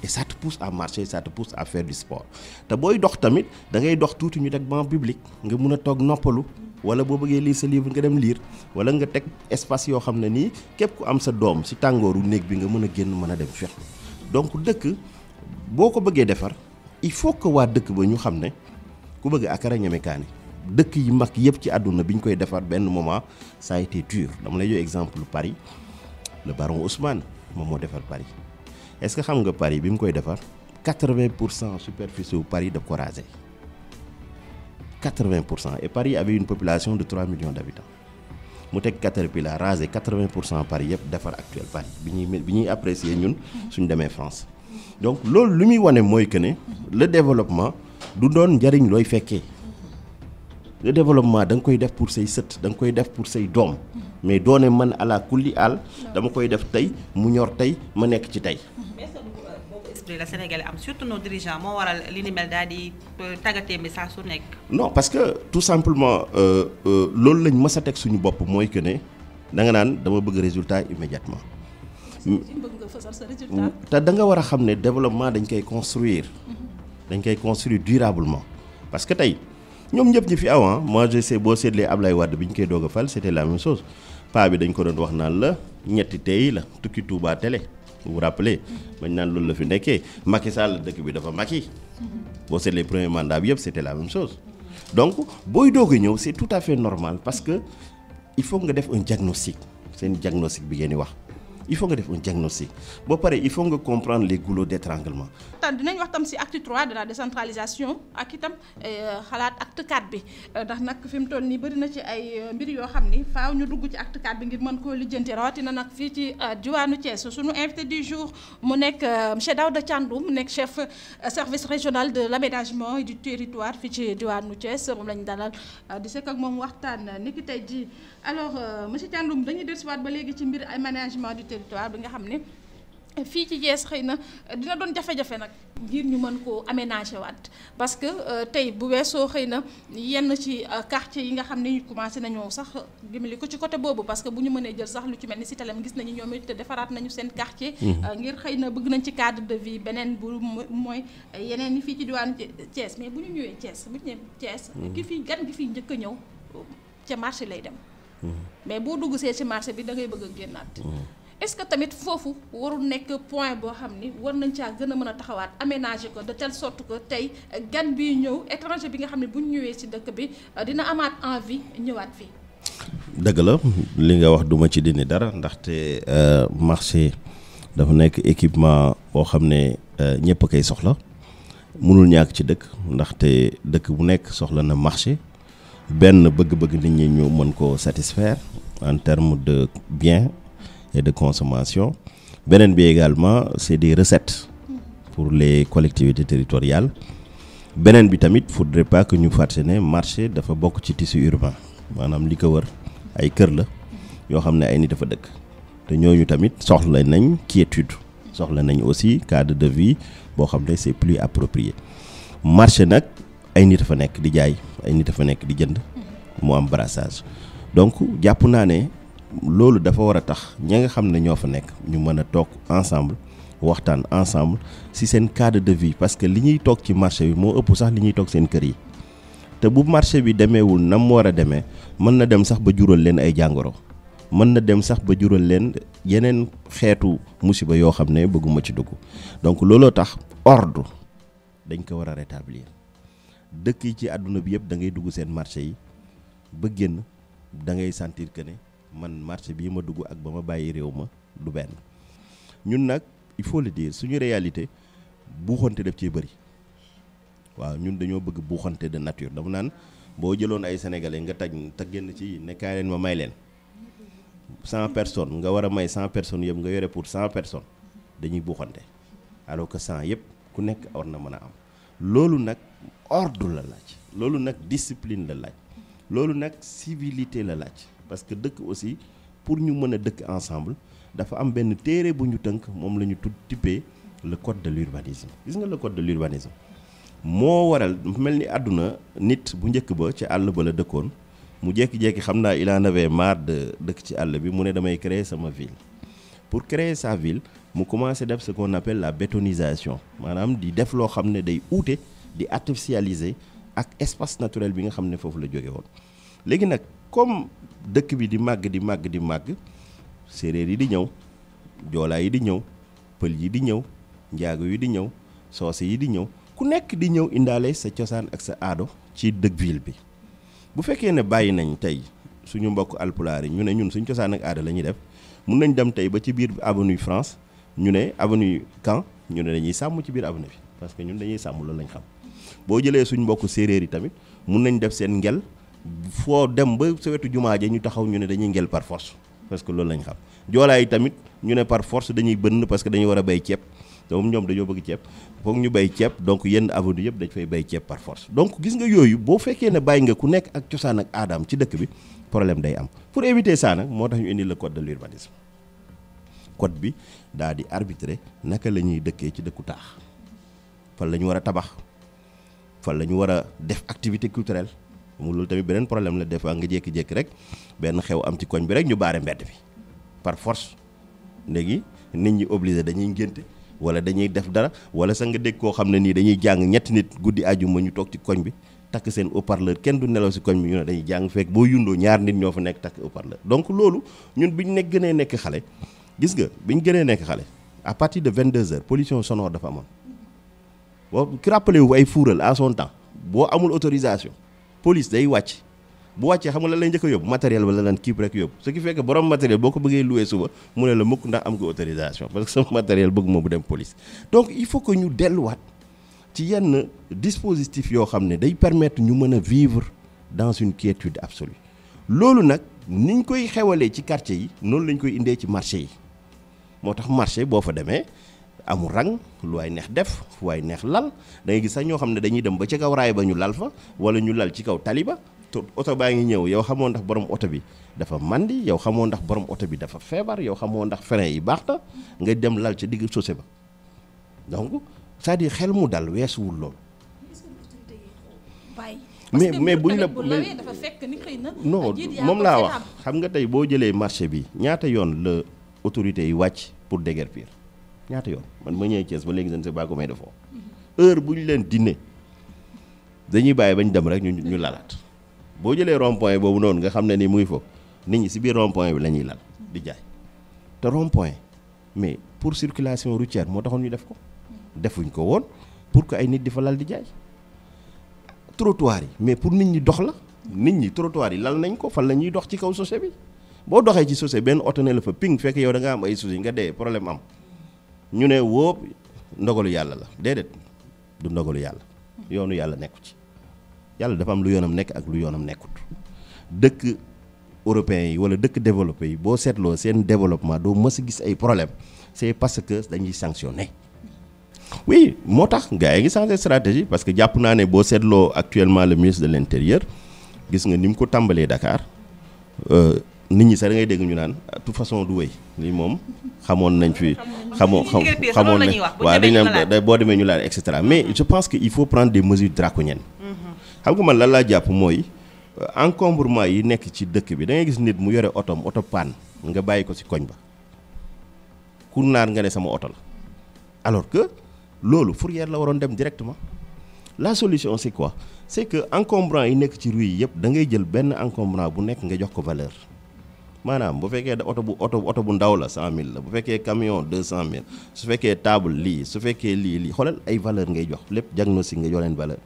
et ça te pousse à marcher ça te pousse à faire du sport te booy dox tamit da ngay dox tuuti ñu teg banc public nga mun a toog noppalu wala boo bëggee lire sa livre nga dem lire wala nga teg espace yoo xam ne nii képp ku am sa doom ci tàngooru néeg bi nga mën a génn mën a dem fex donc dëkk boo ko bëggee defar il faut que waa dëkk ba ñu xam ne ku bëgg akara ñeme kaani dëkk yi mag yëpp ci àdduna bi ñu koy defar benn moment ça a été dur dama lay jox exemple Paris le baron Haussmann moom moo defar Paris est-ce que xam nga Paris bi mu koy defar 80% superficie wu Paris daf ko rasé 80% et Paris avait une population de 3 millions d'habitants mu teg Caterpillar rasé 80% Paris yëpp defar actuel Paris bi ñuy apprécier ñun suñ demee France donc loolu lu muy wane mooy que ne le développement du doon njariñ looy fekkee le développement da nga koy def pour say sët da nga koy def pour say doom mais doone man ala kulli àll dama koy def tey mu ñor tey ma nekk ci tey. la Sénégalais am surtout nos dirigeants moo waral li ni mel daal di tàggatee mi saa su nekk. non parce que tout simplement loolu lañ mës a teg suñu bopp mooy que ne da nga naan dama bëgg résultat immédiatement. te da nga war a xam ne développement dañ koy construire dañ koy construire durablement parce que tey ñoom ñëpp ñi fi avant moi je sais boo seetlee Ablaye Wade bi ñu koy doog a fal c'était la même chose paa bi dañ ko doon wax naan la ñetti tey la tukki Touba télé vous vous rappelez bañ naan loolu la fi nekkee Macky Sall dëkk bi dafa Macky boo seetlee premier mandat bi yëpp c'était la même chose donc booy doog a ñëw c'est tout à fait normal parce que il faut nga def un diagnostic seen diagnostic bi ngeen di wax il faut nga def un diagnostic boo paree il faut nga comprendre les goulots d'étranglement. dinañ wax tam ci acte 3 de la décentralisation ak itam xalaat acte 4 bi ndax nag fi mu toll nii bëri na ci ay mbir yoo xam ni faaw ñu dugg ci acte 4 bi ngir mën koo lijjanti rawatina nag fii ci diwaanu Thiès suñu invité du jour mu nekk monsieur Daouda Thiandoum mu nekk chef service régional de l'aménagement et du territoire fii ci diwaanu Thiès moom lañ dalal di sekk ak moom waxtaan ni ki tey ji alors monsieur Thiandoum dañuy dellusiwaat ba léegi ci mbir aménagement du territoire bi nga xam ne fii ci Thiès xëy na dina doon jafe-jafe nag ngir ñu mën koo aménager waat parce que tey bu weesoo xëy na yenn ci quartier yi nga xam ne commencé nañoo sax dimbali ko ci côté boobu parce que bu ñu mënee jël sax lu ci mel ni Cité Lamy gis nañu ñoom it defaraat nañu seen quartier ngir xëy na bëgg nañ ci cadre de vie beneen bu mooy yeneen ni fii ci diwaanu Thiès mais bu ñu ñëwee Thiès bu ñu ñëwee Thiès ki fii gan gi fii njëkk a ñëw ca marché lay dem mais boo dugg see ci marché bi da ngay bëgg a génnaat est-ce que tamit foofu warul nekk point boo xam ni war nañ caa gën a mën a taxawaat aménager ko de telle sorte que tey gan bi ñëw étranger bi nga xam ne bu ñu ñëwee ci dëkk bi dina amaat envie ñëwaat fii. dëgg la li nga wax duma ci dindi dara ndaxte marché dafa nekk équipement boo xam ne ñëpp a koy soxla mënul ñàkk ci dëkk ndaxte dëkk bu nekk soxla na marché benn bëgg-bëgg nit ñi ñu mën ko satisfaire en termes de biens et de consommation beneen bi également c'est des recettes pour les collectivités territoriales beneen bi tamit faudrait pas que ñu fàtte ne marché dafa bokk ci tissu urbain maanaam li ko wër ay kër la yoo xam ne ay nit dafa dëkk te ñooñu tamit soxla nañ quiétude soxla nañ aussi cadre de vie boo xam ne c'est plus approprié marché nag ay nit dafa nekk di jaay ay nit dafa nekk di jënd mu am brassage donc jàpp naa ne loolu dafa war a tax ña nga xam ne ñoo fa nekk ñu mën a toog ensemble waxtaan ensemble ci seen cadre de vie parce que li ñuy toog ci marché bi moo ëpp sax li ñuy toog seen kër yi te bu marché bi demeewul nam mu war a demee mën na dem sax ba jural leen ay jàngoro mën na dem sax ba jural leen yeneen xeetu musiba yoo xam ne bëgguma ci dugg donc looloo tax ordre dañ ko war a rétablir dëkk yi ci àdduna bi yëpp da ngay dugg seen marché yi ba génn da ngay sentir que ne man marché bii ma dugg ak ba ma bàyyi réew ma du benn ñun nag il faut le dire suñu réalité buuxante def ciy bëri waaw ñun dañoo bëgg buuxante de nature dama naan boo jëloon ay sénégalais nga te génn ci nekkaay leen ma may leen 100 personnes nga war a may 100 personnes yëpp nga yore pour 100 personnes dañuy buuxante alors que 100 yëpp ku nekk war na mën a am loolu nag ordre la laaj loolu nag discipline la laaj loolu nag civilité la laaj parce que dëkk aussi pour ñu mën a dëkk ensemble dafa am benn téere bu ñu tënk moom la ñu tippee le code de l'urbanisme gis nga le code de l'urbanisme moo waral mel ni àdduna nit bu njëkk ba ci àll ba la dëkkoon mu jékki-jékki xam naa il en avait marre de dëkk ci àll bi mu ne damay créer sama ville pour créer sa ville mu commencé def ce qu'on appelle la bétonisation maanaam di def loo xam ne day uute di artificialiser ak espace naturel bi nga xam ne foofu la jóge woon léegi nag comme dëkk bi di màgg séeréer yi di ñëw joolaa yi di ñëw pël yi di ñëw njaago yi di ñëw soose yi di ñëw ku nekk di ñëw indaale sa cosaan ak sa aado ci dëkk ville bi bu fekkee ne bàyyi nañ tey suñu mbokk alpulaar yi ñu ne ñun suñ cosaan ak aada la ñuy def mun nañ dem tey ba ci biir avenue France ñu ne avenue Caen ñu ne dañuy sàmm ci biir avenue bi parce que ñun dañuy sàmm loolu lañ xam boo jëlee suñ mbokk séeréer yi tamit mun nañ def seen ngel foo dem ba sa wetu jumaa ja ñu taxaw ñu ne dañuy ngel par force parce que loolu lañ xam joolaa yi tamit ñu ne par force dañuy bënn parce que dañuy war a bay ceeb donc ñoom dañoo bëgg ceeb foog ñu bay ceeb donc yenn avenue yëpp dañ fay bay ceeb par force donc gis nga yooyu boo fekkee ne bàyyi nga ku nekk ak cosaan ak aadaam ci dëkk bi problème day am pour éviter ça nag moo tax ñu indi le code de l'urbanisme code bi daa di arbitrer naka la ñuy dëkkee ci dëkku taax fan la ñu war a tabax fan la ñu war a def activité culturelle mu loolu tamit beneen problème la des fois nga jékki-jékki rek benn xew am ci koñ bi rek ñu baare mbedd bi par force léegi nit ñi obligé dañuy ngénte wala dañuy def dara wala sa nga dégg koo xam ne nii dañuy jàng ñetti nit guddi àjjuma ñu toog ci koñ bi takk seen haut-parleur kenn du nelaw si koñ bi ñu ne dañuy jàng fekk boo yundoo ñaar nit ñoo fa nekk takk haut-parleur donc loolu ñun biñ nekk gënee nekk xale gis nga biñ gënee nekk xale à partir de 22h pollution sonore dafa amoon boo ki rappelé wu ay fuural à son temps boo amul autorisation police day wàcc bu wàccee xam nga la lay njëkk a yóbbu matériel wala lan kiib rek yóbbu ce qui fait que borom matériel boo ko bëggee louer suba mu ne la mukk ndax am nga autorisation parce que sama matériel bëgg ma bu dem police donc il faut que ñu delluwaat ci yenn dispositif yoo xam ne day permettre ñu mën a vivre dans une quiétude absolue loolu nag niñ koy xewalee ci quartier yi noonu lañ koy indee ci marché yi moo tax marché boo fa demee amul rang lu waay neex def fu waay neex lal da ngay gis sax ñoo xam ne dañuy dem ba ci kaw raay ba ñu lal fa wala ñu lal ci kaw taliba oto baa ngi ñëw yow xamoo ndax borom oto bi dafa mandi yow xamoo ndax borom oto bi dafa feebar yow xamoo ndax frein yi baax na nga dem lal ca digg chaussée ba donc c'est-à-dire xel mu dal weesuwul loolu. mais buñ la dafa fekk ni xëy na non moom laa wax xam nga tey boo jëlee marché bi ñaata yoon la autorités yi wàcc pour déguerpir ñaata yoon man ma ñëwee Thiès ba léegi je ne sais pas combien de fois heure bu ñu leen dîner dañuy bàyyi bañ dem rek ñu lalaat boo jëlee rond-point boobu noonu nga xam ne ni muy foofu nit ñi ci biir rond-point bi la ñuy lal di jaay te rond-point mais pour circulation routière moo taxoon ñu def ko defuñ ko woon pour que ay nit di fa lal di jaay trottoir yi mais pour nit ñi dox la nit ñi trottoir yi lal nañ ko fan la ñuy dox ci kaw chaussée bi boo doxee ci chaussée benn oto ne la fa ping fekk yow da nga am ay soucis nga dee problème am ñu ne wóob ndogalu yàlla la déedéet du ndogalu yàlla yoonu yàlla nekku ci yàlla dafa am lu yoonam nekk ak lu yoonam nekkut dëkk européens yi wala dëkk développé yi boo seetloo seen développement doo mës a gis ay problème c'est parce que dañuy sanctionner oui moo tax gars yi ngi changé stratégie parce que jàpp naa ne boo seetloo actuellement le ministre de l'intérieur gis nga ni mu ko tàmbalee Dakar nit ñi sax da ngay dégg ñu naan de toute façon du wéy lii moom xamoon nañ fi xamoon nañ waaw dañ naan boo demee ñu laal et cetera mais je pense que il faut prendre des mesures draconiennes xam nga man lan laa jàpp mooy encombrement yi nekk ci dëkk bi da ngay gis nit mu yore oto panne nga bàyyi ko ci koñ ba ku naar nga ne sama oto la alors que loolu fourrière la waroon dem directement la solution c'est quoi c'est que encombrant yi nekk ci rue yi yëpp da ngay jël benn encombrant bu nekk nga jox ko valeur maanaam bu fekkee oto bu ndaw la 100 000 la bu fekkee camion 200 000 su fekkee table lii su fekkee lii xoolal ay valeur ngay jox lépp diagnostic nga jox leen valeur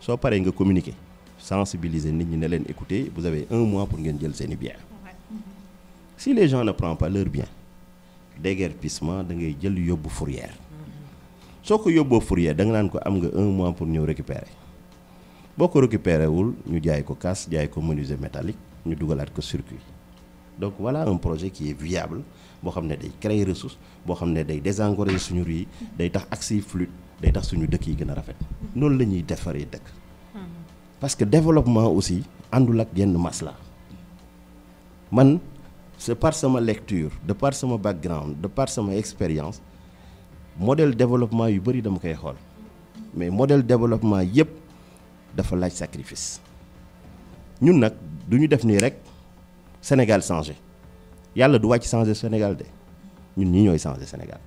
soo paree nga communiquer sensibiliser nit ñi ne leen écoutez vous avez 1 mois pour ngeen jël seeni bien si les gens ne prennent pas leur bien déguerpissement da ngay jël yóbbu fourrière soo ko yóbboo fourrière da nga naan ko am nga 1 mois pour ñëw récupérer boo ko récupérer wul ñu jaay ko casse jaay ko menuisier métallique ñu dugalaat ko circuit donc voilà un projet qui est viable boo xam ne day créer ressource boo xam ne day désengorger suñu rue yi day tax accès yi fluide day tax suñu dëkk yi gën a rafet noonu la ñuy defaree dëkk parce que développement aussi àndul ak yenn masla man c'est par sama lecture de par sama background de par sama expérience modèle développement yu bëri dama koy xool mais modèle développement yëpp dafa laaj sacrifice ñun nag du ñu def nii rek Sénégal changé yàlla du wàcc changé Sénégal de ñun ñi ñooy changé Sénégal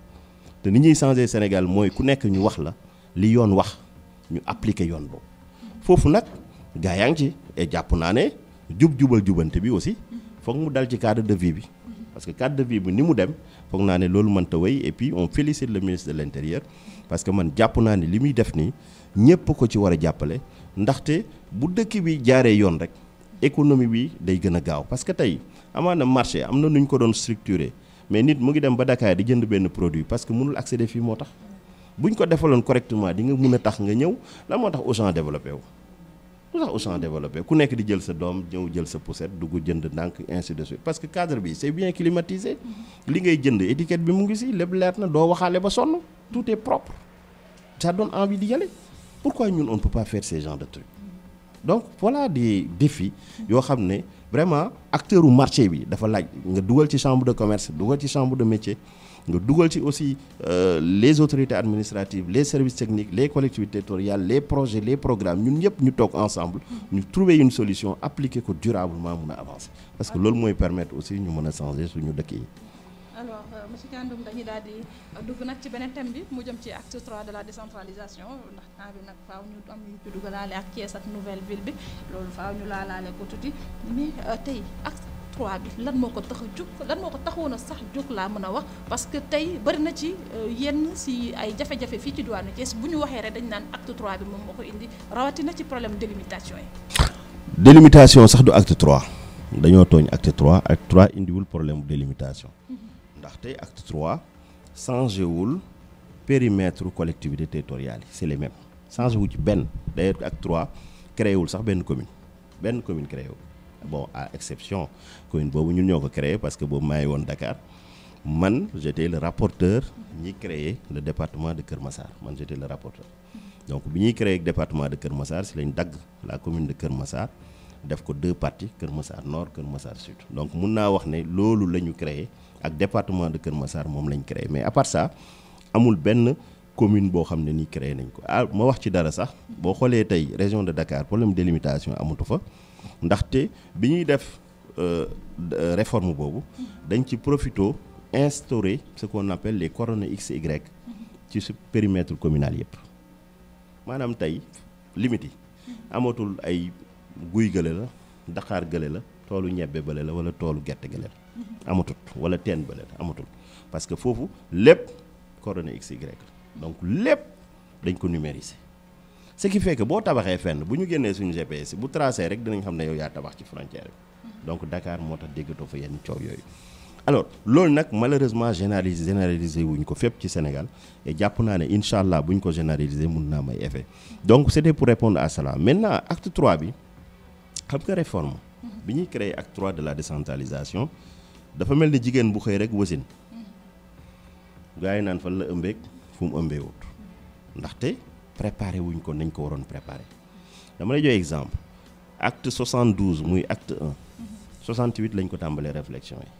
te ni ñuy changé Sénégal mooy ku nekk ñu wax la li yoon wax ñu appliquer yoon boobu foofu nag gaa yaa ngi ci et jàpp naa ne jubal jubante bi aussi foog mu dal ci cadre de vie bi parce que cadre de vie bi ni mu dem foog naa ne loolu mënta wéy et puis on félicite le ministre de l'intérieur parce que man jàpp naa ne li muy def nii ñëpp ko ci war a jàppale ndaxte bu dëkk bi jaaree yoon rek économie bi day gën a gaaw parce que tey amaana marché am na nu ñu ko doon structuré mais nit mu ngi dem ba Dakar di jënd benn produit parce que mënul accéder fii moo tax buñ ko defaloon correctement di nga mën a tax nga ñëw lan moo tax Auchan développé wu lu tax Auchan développé ku nekk di jël sa doom ñëw jël sa poussette dugg jënd ndànk ainsi de suite parce que cadre bi c'est bien climatisé li ngay jënd étiquette bi mu ngi si lépp leer na doo waxaale ba sonn tout est propre ça donne envie d'y aller pourquoi ñun on ne peut pas faire ces genres de trucs donc voilà des défis yoo xam ne vraiment acteur u marché bi dafa laaj nga dugal ci chambre de commerce dugal ci chambre de métier nga dugal ci aussi les autorités administratives les services techniques les collectivités territoriales les projets les programmes ñun ñëpp ñu toog ensemble ñu trouver une solution appliquer ko durablement mun a avancer parce que loolu mooy permettre aussi ñu mën a changer suñu dëkk yi. alors monsieur Thiandoum dañuy daal di dugg nag ci beneen thème bi mu jëm ci acte 3 de la décentralisation ndax temps bi nag faaw ñu am ñu ci dugalaale ak Thiès ak nouvelle ville bi loolu faaw ñu laalaale ko tuuti mais tey acte 3 bi lan moo ko tax a jóg lan moo ko taxoon a sax jóg laa mën a wax parce que tey bari na ci yenn si ay jafe-jafe fii ci diwaanu Thiès bu ñu waxee rek dañ naan acte 3 bi moom moo ko indi rawatina ci problème délimitation yi. délimitation sax du acte 3 dañoo tooñ acte 3 acte 3 indiwul problème délimitation ndax tey acte 3 changé wul périmètre collectivité territoriale yi c'est les mêmes changé wu ci benn d'ailleurs acte 3 créé wul sax benn commune créé wul bon à exception commune boobu ñun ñoo ko créé parce que boobu maa ngi woon Dakar man j'étais le rapporteur ñi créé le département de Kër Massar man j'étais le rapporteur donc bi ñuy créé département de Kër Massar si lañ dagg la commune de Kër Massar def ko 2 parties Kër Massar Nord Kër Massar Sud donc mun naa wax ne loolu la ñu créé ak département de Kër Massar moom lañ créé mais à part ça amul benn commune boo xam ne nii créé nañ ko ma wax ci dara sax boo xoolee tey région de Dakar problème délimitation amatu fa ndaxte bi ñuy def réforme boobu dañ ci profito instaurer ce qu'on appelle les coordonnées X et Y ci su périmètre communal yëpp maanaam tey limite yi amatul ay guy gële la Dakar gële la toolu ñebbe bële la wala toolu gerte gële la amatut wala teen bële la amatul parce que foofu lépp coordonnées X Y la donc lépp dañ ko numériser ce qui fait que boo tabaxee fenn bu ñu génnee suñu GPS bu tracé rek dinañ xam ne yow yaa tabax ci frontière bi donc Dakar moo tax déggatoo fa yenn coow yooyu alors loolu nag malheureusement généraliser wuñ ko fépp ci Sénégal et jàpp naa ne incha allah buñ ko généraliser mun naa may effet donc c'était pour répondre à cela maintenant acte 3 bi xam nga réforme bi ñuy créer acte 3 de la décentralisation dafa mel ni jigéen bu xëy rek wasin gars yi naan fan la ëmbeeg fu mu ëmbee wut ndaxte préparé wuñ ko nañ ko waroon préparé dama lay jox exemple acte 72 muy acte 1 68 lañ ko tàmbalee réflexion yi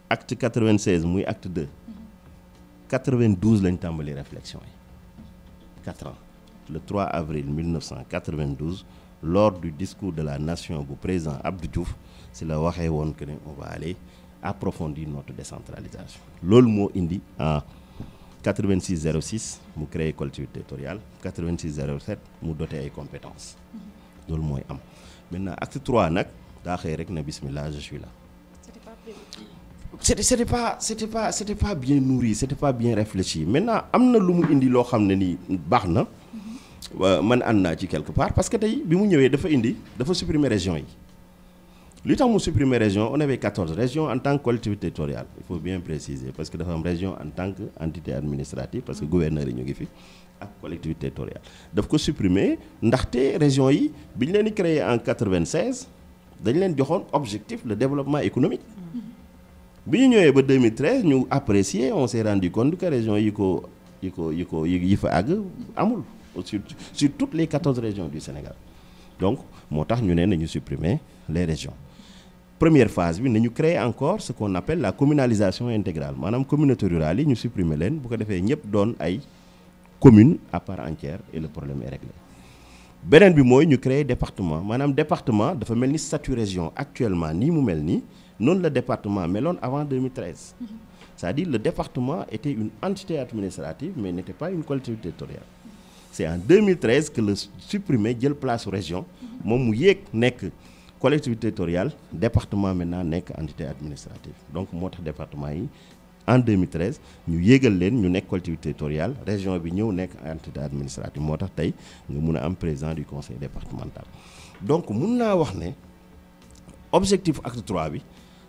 acte 96 muy acte 2 92 lañ tàmbalee réflexion yi 4 ans le 3 avril 1992 lors du discours de la nation bu président Abdou Diouf si la waxee woon que ne on va aller approfondir notre décentralisation loolu moo indi en 86 06 mu créé collectivité territoriale 86 07 mu doté ay compétences loolu mooy am maintenant acte 3 nag daa xëy rek na bismillah je suis là. C'était pas bien nourri c'était pas bien réfléchi maintenant am na lu mu indi loo xam ne nii baax na man ànd naa ci quelque part parce que tey bi mu ñëwee dafa supprimer région yi li tax mu supprimer région on avait 14 régions en tant que collectivité territoriale il faut bien préciser parce que dafa am région en tant que entité administrative parce que gouverneur yi ñu ngi fi ak collectivité territoriale daf ko supprimer ndaxte région yi bi ñu leen di créer en 96 dañ leen joxoon objectif de développement économique bi ñu ñëwee ba 2013 ñu apprécier on s'est rendu compte que région yi fa àgg amul sur toutes les 14 régions du Sénégal donc moo tax ñu ne nañu supprimer les régions première phase bi nañu créer encore ce qu'on appelle la communalisation intégrale maanaam communauté rurale yi ñu supprimer leen bu ko defee ñëpp doon ay communes à part entière et le problème est réglé beneen bi mooy ñu créer département maanaam département dafa mel ni statut région actuellement nii mu mel nii noonu la département meloon avant 2013 c'est-à-dire le département était une entité administrative mais n'était pas une collectivité territoriale c'est en 2013 que le supprimer jël place région moom mu yéeg nekk collectivité territoriale département maintenant nekk entité administrative donc moo tax département yi en 2013 ñu yéegal leen ñu nekk collectivité territoriale région bi ñëw nekk entité administrative moo tax tey nga mun a am président du conseil départemental donc mun naa wax ne objectif acte 3 bi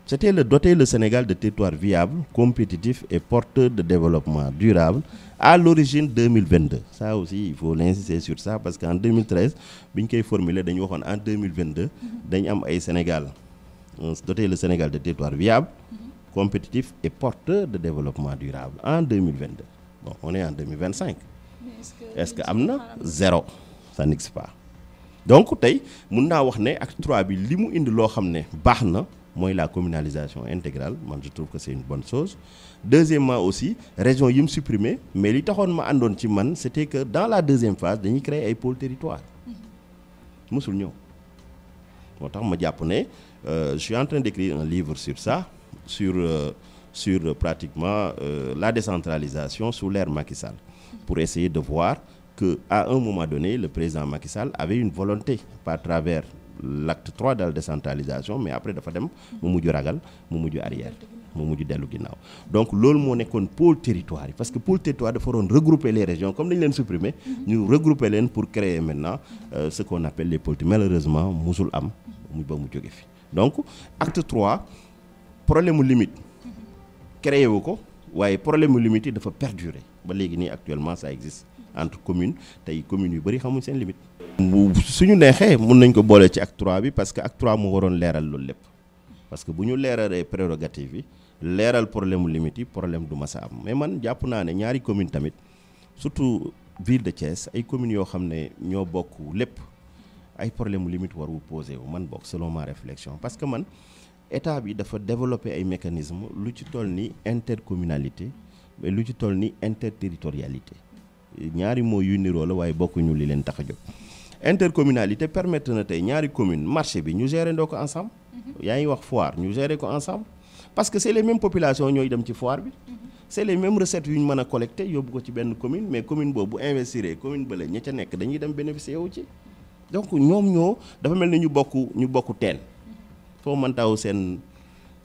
c'était de doter le Sénégal de territoires viables, compétitifs et porteurs de développement durable à l'origine 2022. Ça aussi, il faut l'insister sur ça parce qu'en 2013, bi ñu koy formuler dañu waxoon en 2022 dañu am ay Sénégal doter le Sénégal de territoires viables, compétitifs et porteurs de développement durable en 2022. Bon, on est en 2025. Est-ce que am na zéro? Ça n'existe pas. Donc tey mun naa wax ne acte 3 bi li mu indi loo xam ne baax na mooy la communalisation intégrale man je trouve que c'est une bonne chose deuxièmement aussi région yi mu supprimé mais li taxoon ma àndoon ci man c'était que dans la deuxième phase dañuy créer ay pôles territoire mosul ñëw moo tax ma jàpp ne je suis en train d'écrire un livre sur ça sur sur pratiquement la décentralisation sous l'ère Macky Sall, pour essayer de voir qu'à un moment donné, le président Macky Sall avait une volonté, pas à travers l'acte 3 de la décentralisation, mais après dafa dem mu mujj ragal mu mujj arrière mu mujj dellu ginnaaw. Donc loolu moo nekkoon pôle territoire yi, parce que pôle territoire dafa waroon regrouper les régions comme dañu leen supprimer ñu regrouper leen pour créer maintenant ce qu'on appelle les pôles. Malheureusement musul am mu ba mu jóge fi. Donc acte 3 problème mu limite créé wu ko, waaye problème mu limite yi dafa perdurer ba léegi nii actuellement ça existe entre communes. Tey communes yu bëri xamuñ seen limite. suñu neexee mun nañ ko boole ci acte 3 bi, parce que acte 3 moo waroon leeral loolu lépp, parce que bu ñu leeralee prérogative yi leeral problème mu limite yi problème du mas a am. Mais man jàpp naa ne ñaari commune tamit surtout ville de Thiès ay communes yoo xam ne ñoo bokk lépp ay problème mu limite warul posé wu man bokk selon ma réflexion. Parce que man état bi dafa développer ay mécanismes lu ci toll ni intercommunalité mais lu ci toll ni interterritorialité, ñaari moo yu niroo la waaye bokkuñu li leen tax a jóg. Intercommunalité permettre na tey ñaari commune marché bi ñu gérer ndoo ko ensemble. yaa ngi wax foire ñu gérer ko ensemble, parce que c'est les mêmes populations ñooy dem ci foire bi, c'est les mêmes recettes yu ñu mën a collecter yóbbu ko ci benn commune, mais commune boobu bu investir commune bële ña ca nekk dañuy dem bénéficier wu ci. Donc ñoom ñoo dafa mel ni ñu bokk teen foo mën taw seen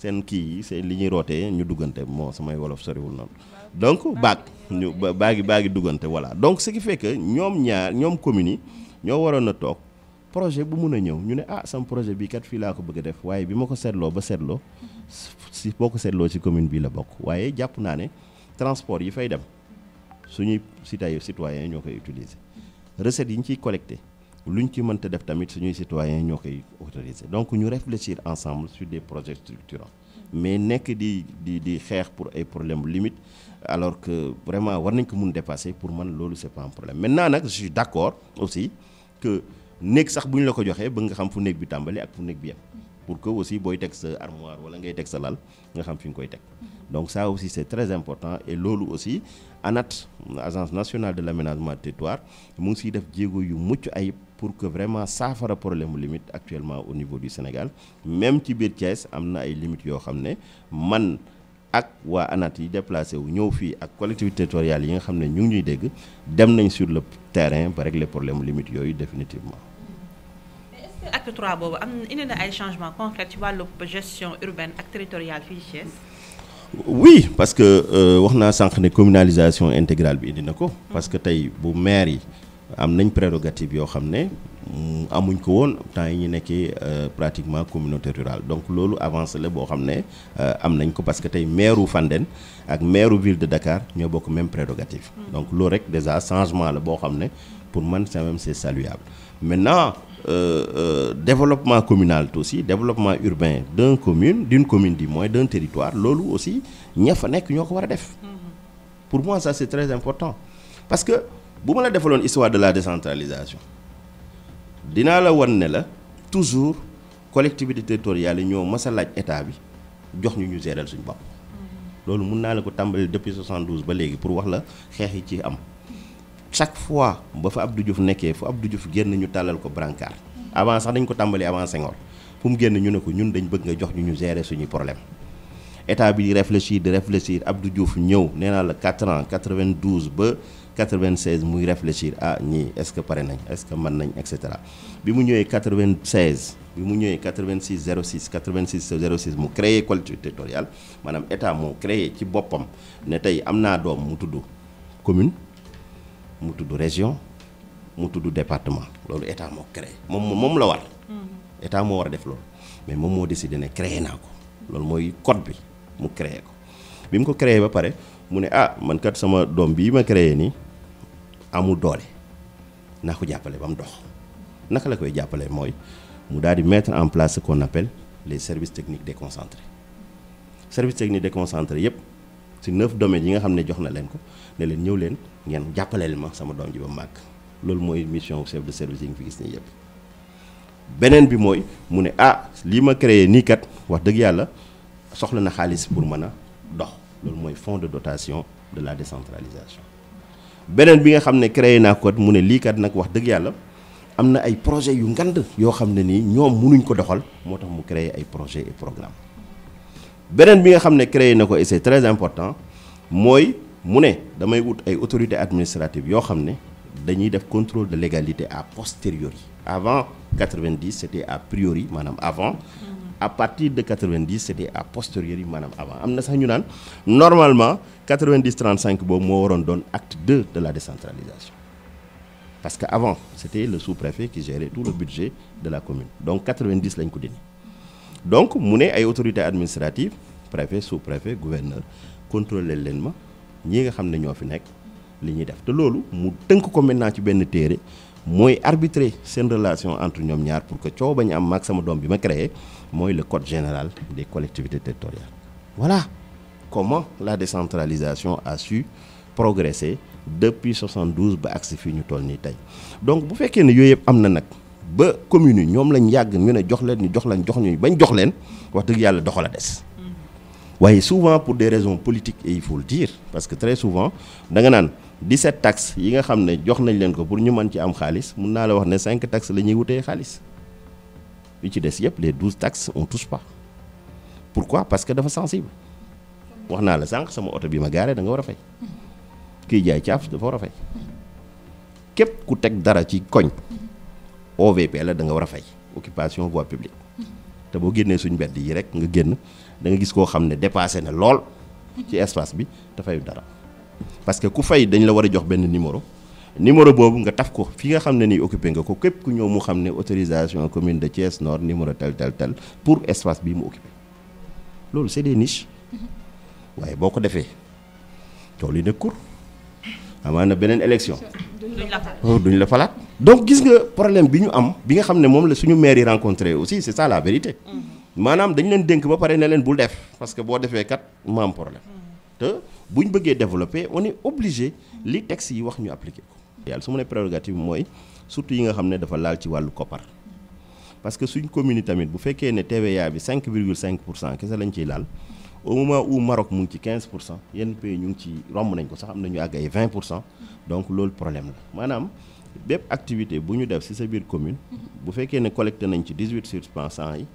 kii yi seen li ñuy rootee ñu duggante, moo samay wolof soriwul noonu. Donc baagi duggante, voilà. Donc ce qui fait que ñoom communes yi ñoo waroon a toog projet bu mun a ñëw ñu ne sama projet bii kat fii laa ko bëgg a def, waaye bi ma ko seetloo si boo ko seetloo ci commune bii la bokk. Waaye jàpp naa ne transport yi fay dem suñuy citoyens ñoo koy utiliser, recettes yi ñu ciy collecté luñ ci mënta def tamit suñuy citoyens ñoo koy autoriser. Donc ñu réfléchir ensemble sur des projets structurants, mais nekk di xeex pour ay problèmes limites, alors que vraiment war nañ ko mun dépasser. Pour man loolu c'est pas un problème. Maintenant nag je suis d'accord aussi que néeg sax bu ñu la ko joxee ba nga xam fu néeg bi tàmbali ak fu néeg bi yem, pour que aussi booy teg sa armoire wala ngay teg sa lal nga xam fi nga koy teg. Donc ça aussi c'est très important. Et loolu aussi ANAT, agence nationale de l'aménagement du territoire, mu ngi siy def jéego yu mucc ayib pour que vraiment saafara problème limite actuellement au niveau du Sénégal. Même ci biir Thiès am na ay limites yoo xam ne man ak waa ANAT yi déplacé wu ñëw fii ak collectivités territoriales yi nga xam ne ñu ngi ñuy dégg dem nañ sur le terrain ba régler problème limite yooyu définitivement. Acte 3 boobu indi na ay changements concrets ci wàllu gestion urbaine ak territoriale fii ci Thiès. Oui, parce que wax naa sànq ne communalisation intégrale bi indi na ko. Parce que tey bu maire yi am nañ prérogative yoo xam ne amuñ ko woon temps yi ñu nekkee pratiquement communauté rurale. Donc loolu avancé la boo xam ne am nañ ko, parce que tey maire Fandène ak maire ville de Dakar ñoo bokk même prérogative. Donc loolu rek déjà changement la boo xam ne pour man c'est saluable. Maintenant développement communal aussi, développement urbain d'une commune du moins d'un territoire, loolu aussi ña fa nekk ñoo ko war a def. Pour moi ça c'est très important, parce que bu ma la defaloon histoire de la décentralisation dinaa la wan ne la toujours collectivité territoriale yi ñoo mas a laaj état bi jox ñu gérer suñu bopp. Loolu mun naa la ko tàmbali depuis 72 ba léegi pour wax la xeex yi ci am. Chaque fois ba fa Abdou Diouf nekkee fu Abdou Diouf génn ñu tàllal ko brancard, avant sax dañ ko tàmbali avant Senghor, fu mu génn ñu ne ko ñun dañ bëgg nga jox ñu gérer suñuy problème. État bi di réfléchir Abdou Diouf ñëw nee naa la 4 ans 92 ba 96 muy réfléchir ñii est-ce que pare nañ, est-ce que mën nañ, et cetera. Bi mu ñëwee 96 bi mu ñëwee 86 06 mu créé collectivité territoriale, maanaam état moo créé ci boppam ne tey am naa doom mu tudd commune, mu tudd région, mu tudd département. Loolu état moo créé moom la war. État moo war a def loolu, mais moom moo décidé ne créé naa ko. Loolu mooy code bi mu créé ko. Bi mu ko créé ba pare mu ne man kat sama doom bii ma créé nii amul doole, naa ko jàppale ba mu dox. Naka la koy jàppale mooy mu daal di mettre en place ce qu'on appelle les services techniques déconcentrés. Services techniques déconcentrés yëpp ci 9 domaines yi nga xam ne jox na leen ko ne leen ñëw leen ngeen jàppaleel ma sama doom ji ba màgg. Loolu mooy mission chef de service yi nga fi gis nii yëpp. Beneen bi mooy mu ne lii ma créé nii kat wax dëgg yàlla soxla na xaalis pour mën a dox. Loolu mooy fonds de dotation de la décentralisation. Beneen bi nga xam ne créé naa ko mu ne lii kat nag wax dëgg yàlla am na ay projets yu ngand yoo xam ne nii ñoom mënuñ ko doxal, moo tax mu créé ay projets et programmes. beneen bi nga xam ne créé na ko et c'est très important mooy mu ne damay wut ay autorités administratives yoo xam ne dañuy def contrôle de légalité a posteriori. Avant 90 c'était a priori maanaam avant. À partir de 90 c'était a posteriori maanaam avant am na sax ñu naan normalement 90-35 boobu moo waroon doon acte 2 de la décentralisation. Parce qu'avant, c'était le sous-préfet qui gérait tout le budget de la commune. Donc 90 lañ ko dindi. Donc mu ne ay autorités administratives préfet sous-préfet gouverneur contrôler leen ma ñi nga xam ne ñoo fi nekk li ñuy def te loolu mu tënk ko maintenant ci benn téere mooy arbitrer seen relation entre ñoom ñaar pour que coow bañ am maag sama doom bi ma créé mooy le code général des collectivités territoriales. Voilà comment la décentralisation a su progresser depuis 72 ba agsi fii ñu toll nii tey donc bu fekkee ne yooyu yëpp am na nag ba communes yi ñoom lañ yàgg ñu ne jox leen ñu jox ñu bañ jox leen wax dëgg yàlla doxal a des waaye souvent pour des raisons politiques et il faut le dire parce que très souvent da nga naan 17 taxes yi nga xam ne jox nañ leen ko pour ñu mën ci am xaalis mun naa la wax ne 5 taxes la ñuy wutee xaalis yu ci des yëpp les 12 taxes on touche pas pourquoi parce que dafa sensible wax naa la sànq sama oto bi ma gaaree da nga war a fay kiy jaay caaf dafa war a fay képp ku teg dara ci koñ OVP la da nga war a fay occupation voie publique te boo génnee suñ mbedd yi rek nga génn da nga gis koo xam ne dépassé na lool ci espace bi te fayu dara parce que ku fay dañ la war a jox benn numéro boobu nga taf ko fi nga xam ne nii occupé nga ko képp ku ñëw mu xam ne autorisation commune de Thiès Nord numéro tel pour espace bii mu occupé loolu c'est des niches waaye boo ko defee tool yi ne kur amaana beneen élection duñ la falaat donc gis nga problème bi ñu am bi nga xam ne moom la suñu maire yi rencontré aussi c'est ça la vérité maanaam dañ leen dénk ba pare ne leen bul def parce que boo defee kat ma am problème te bu ñu bëggee développer on est obligé li texte yi wax ñu appliquer ko yàlla su ma ne prérogative mooy surtout yi nga xam ne dafa laal ci wàllu koppar parce que suñ commune yi tamit bu fekkee ne TVA bi 5,5% kese lañ ciy laal au moment où Maroc mu ngi ci 15% yenn pays ñu ngi ci romb nañ ko sax am na ñu àgg ay 20% donc loolu problème la maanaam bépp activité bu ñu def ci sa biir commune bu fekkee ne collecté nañ ci 18% yi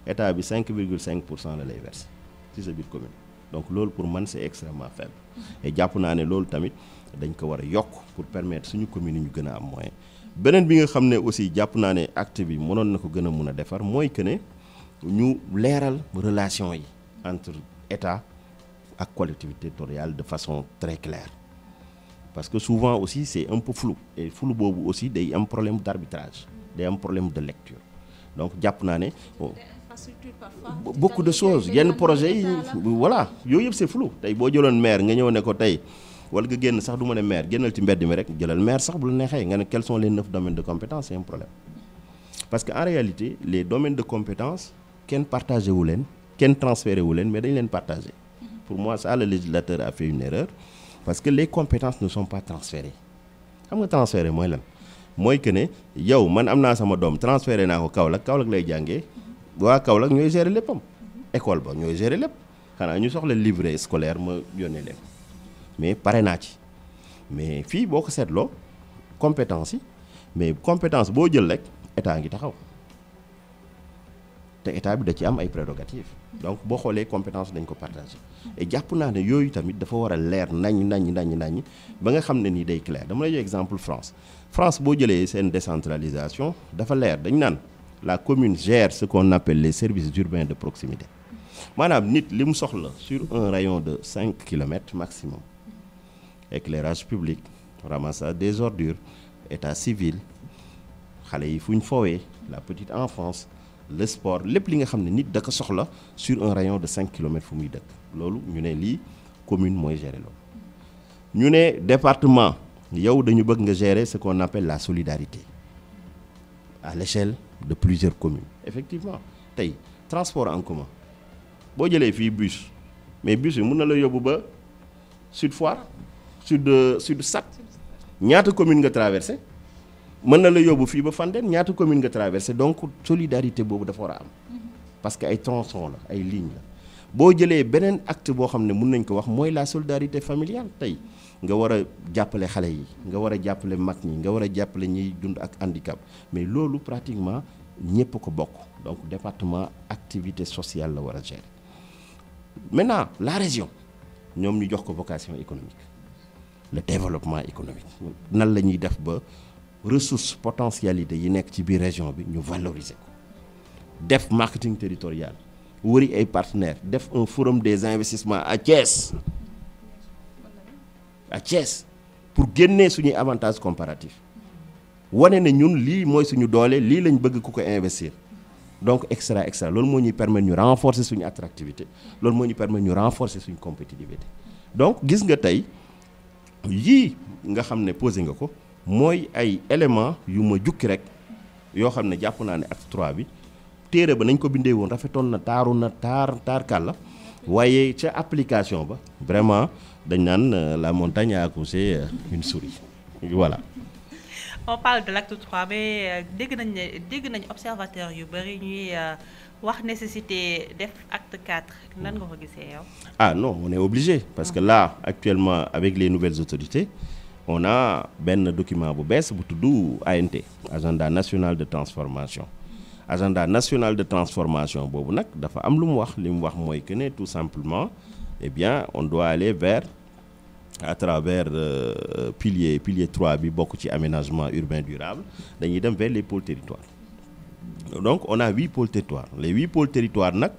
état bi 5,5% la lay verser ci sa biir commune donc loolu pour man c'est extrêmement faible et jàpp naa ne loolu tamit dañ ko war a yokk pour permettre suñu commune yi ñu gën a am moyen beneen bi nga xam ne aussi jàpp naa ne acte bi mënoon na ko gën a mun a defar mooy que ne ñu leeral relation yi entre état ak collectivité territoriale de façon très claire parce que souvent aussi c'est un peu flou et flou boobu aussi day am problème d'arbitrage day am problème de lecture donc jàpp naa ne beaucoup de choses yenn projets yi voilà yooyu yëpp c'est flou tey boo jëloon maire nga ñëw ne ko tey wala nga génn sax du ma ne maire génnal ci mbedd mi rek jëlal maire sax bu la neexee nga ne quels sont les 9 domaines de compétence c'est un problème parce que en réalité les domaines de compétence kenn partagé wu leen kenn transféré wu leen mais dañ leen partagé pour moi ça le législateur a fait une erreur parce que les compétences ne sont pas transférées xam nga transféré mooy lan mooy que ne yow man am naa sama doom transféré naa ko Kaolack lay jàngee waa Kaolack ñooy gérer léppam école ba ñooy gérer lépp xanaa ñu soxla livret scolaire ma yónnee leen mais pare naa ci mais fii boo ko seetloo compétence yi mais compétence boo jël rek état ngi taxaw te état bi da ci am ay prérogatives donc boo xoolee compétence dañ ko partagé et jàpp naa ne yooyu tamit dafa war a leer nañ ba nga xam ne nii day clair dama lay jox exemple France boo jëlee seen décentralisation dafa leer dañ naan la commune gère ce qu'on appelle les services urbains de proximité maanaam nit li mu soxla sur un rayon de 5 kilomètres maximum éclairage public ramassage des ordures état civil xale yi fu ñu foowee la petite enfance le sport lépp li nga xam ne nit da ko soxla sur un rayon de 5 kilomètres fu muy dëkk loolu ñu ne lii commune mooy gérer loolu ñu ne département yow dañu bëgg nga gérer ce qu'on appelle la solidarité à l'échelle de plusieurs communes effectivement tey transport en commun boo jëlee fii bus mais bus yi mën na la yóbbu ba Sud Foire sud Sac ñaata commune nga traversé mën na la yóbbu fii ba Fandène ñaata commune nga traversé donc solidarité boobu dafa war a am parce que ay tronçons la ay lignes la boo jëlee beneen acte boo xam ne mën nañ ko wax mooy la solidarité familiale tey nga war a jàppale xale yi nga war a jàppale mag ñi nga war a jàppale ñiy dund ak handicap mais loolu pratiquement ñëpp ko bokk donc département activité sociale la war a gérer maintenant la région ñoom ñu jox ko vocation économique le développement économique nan la ñuy def ba ressources potentialité yi nekk ci biir région bi ñu valoriser ko def marketing territorial wëri ay partenaires def un forum des investissements à Thiès pour génnee suñuy avantages comparatifs wane ne ñun lii mooy suñu doole lii lañ bëgg ku ko investir donc extra loolu moo ñuy permettre ñu renforcer suñu attractivité loolu moo ñu permettre ñu renforcer suñu compétitivité donc gis nga tey yii nga xam ne posé nga ko mooy ay éléments yu ma jukki rek yoo xam ne jàpp naa ne acte 3 bi téere ba nañ ko bindee woon rafetoon na taaru na taar kàlla waaye ca application ba vraiment dañ naan la montagne a accouché une souris voilà. On parle de l'acte 3 mais dégg nañ observateur yu bari ñuy wax nécessité def acte 4 nan nga ko gisee yow. Ah non, on est obligé parce que là actuellement avec les nouvelles autorités on a benn document bu bees bu tudd ANT agenda national de transformation boobu nag dafa am lu mu wax mooy que ne tout simplement eh bien on doit aller vers à travers pilier 3 bi bokk ci aménagement urbain durable dañuy dem vers les pôles territoires. Donc on a 8 pôles territoires les 8 pôles territoires nag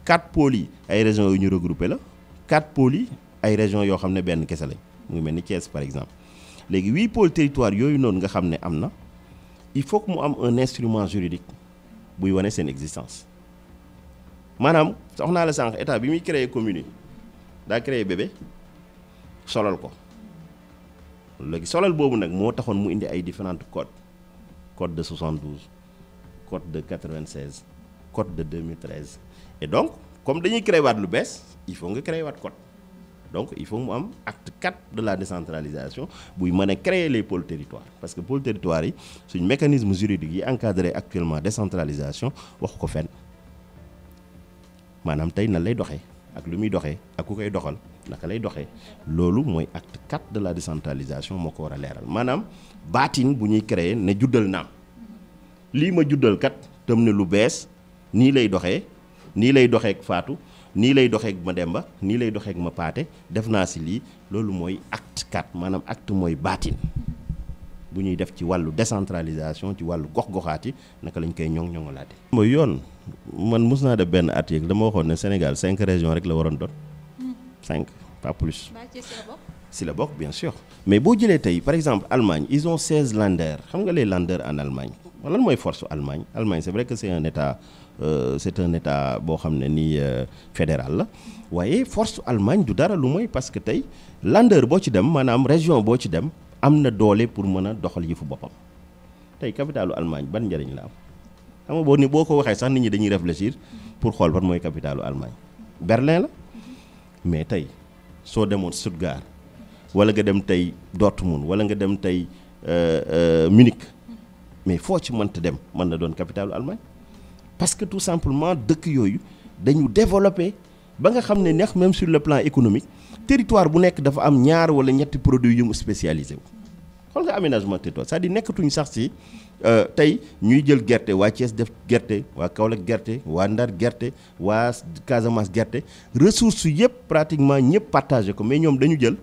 4 pôles yi ay régions yu ñu regroupé la 4 pôles yi ay régions yoo xam ne benn kese lañ mu ngi mel ni Thiès par exemple léegi 8 pôles territoires yooyu noonu nga xam ne am na il faut que mu am un instrument juridique buy wane seen existence maanaam wax naa la sànq état bi muy créer commune yi daa créer bébé solal ko léegi solal boobu nag moo taxoon mu indi ay différents code de 72 code de 96 code de 2013 et donc comme dañuy créer waat lu bees il faut nga créer waat code donc il faut mu am acte 4 de la décentralisation buy mën a créer les pôles territoires parce que pôles territoires yi suñ mécanisme juridique yi encadré actuellement décentralisation wax ko fenn maanaam tey nan lay doxee ak lu muy doxee ak ku koy doxal naka lay doxee loolu mooy acte 4 de la décentralisation moo ko war a leeral maanaam baatin bu ñuy créer ne juddal naam lii ma juddal kat tam ne lu bees nii lay doxee ak Fatou nii lay doxee ak Mademba nii lay doxee ak ma Paate def naa si lii loolu mooy acte 4 maanaam acte mooy baatin bu ñuy def ci wàllu décentralisation ci wàllu gox-goxaat yi naka lañ koy ñoŋ-ñoŋalaate. mooy yoon man mos naa def benn at yeeg dama waxoon ne Sénégal 5 régions rek la waroon doon 5 pas plus. si la bokk bien sûr mais boo jëlee tey par exemple Allemagne ils ont 16 Länder xam nga les Länder en Allemagne lan mooy force Allemagne c'est vrai que c'est un état boo xam ne nii fédéral la waaye force Allemagne du dara lu mooy parce que tey Länder boo ci dem maanaam région boo ci dem am na doole pour mën a doxal yëfu boppam tey capitalu Allemagne ban njëriñ la am xam nga boo ko waxee sax nit ñi dañuy réfléchir pour xool ban mooy capitalu Allemagne Berlin la mais tey soo demoon Stuttgart wala nga dem tey Dortmund wala nga dem tey Munich mais foo ci mënta dem mën na doon capitalu Allemagne parce que tout simplement dëkk yooyu dañu développé ba nga xam ne neex même sur le plan économique territoire bu nekk dafa am ñaar wala ñetti produits yu mu spécialisé wu xool nga aménagement territoire c'est-à-dire nekkatuñ sax si tey ñuy jël gerte waa Thiès def gerte waa Kaolack gerte waa Ndar gerte waa Casamance gerte ressources yëpp pratiquement ñëpp partagé ko mais ñoom dañu jël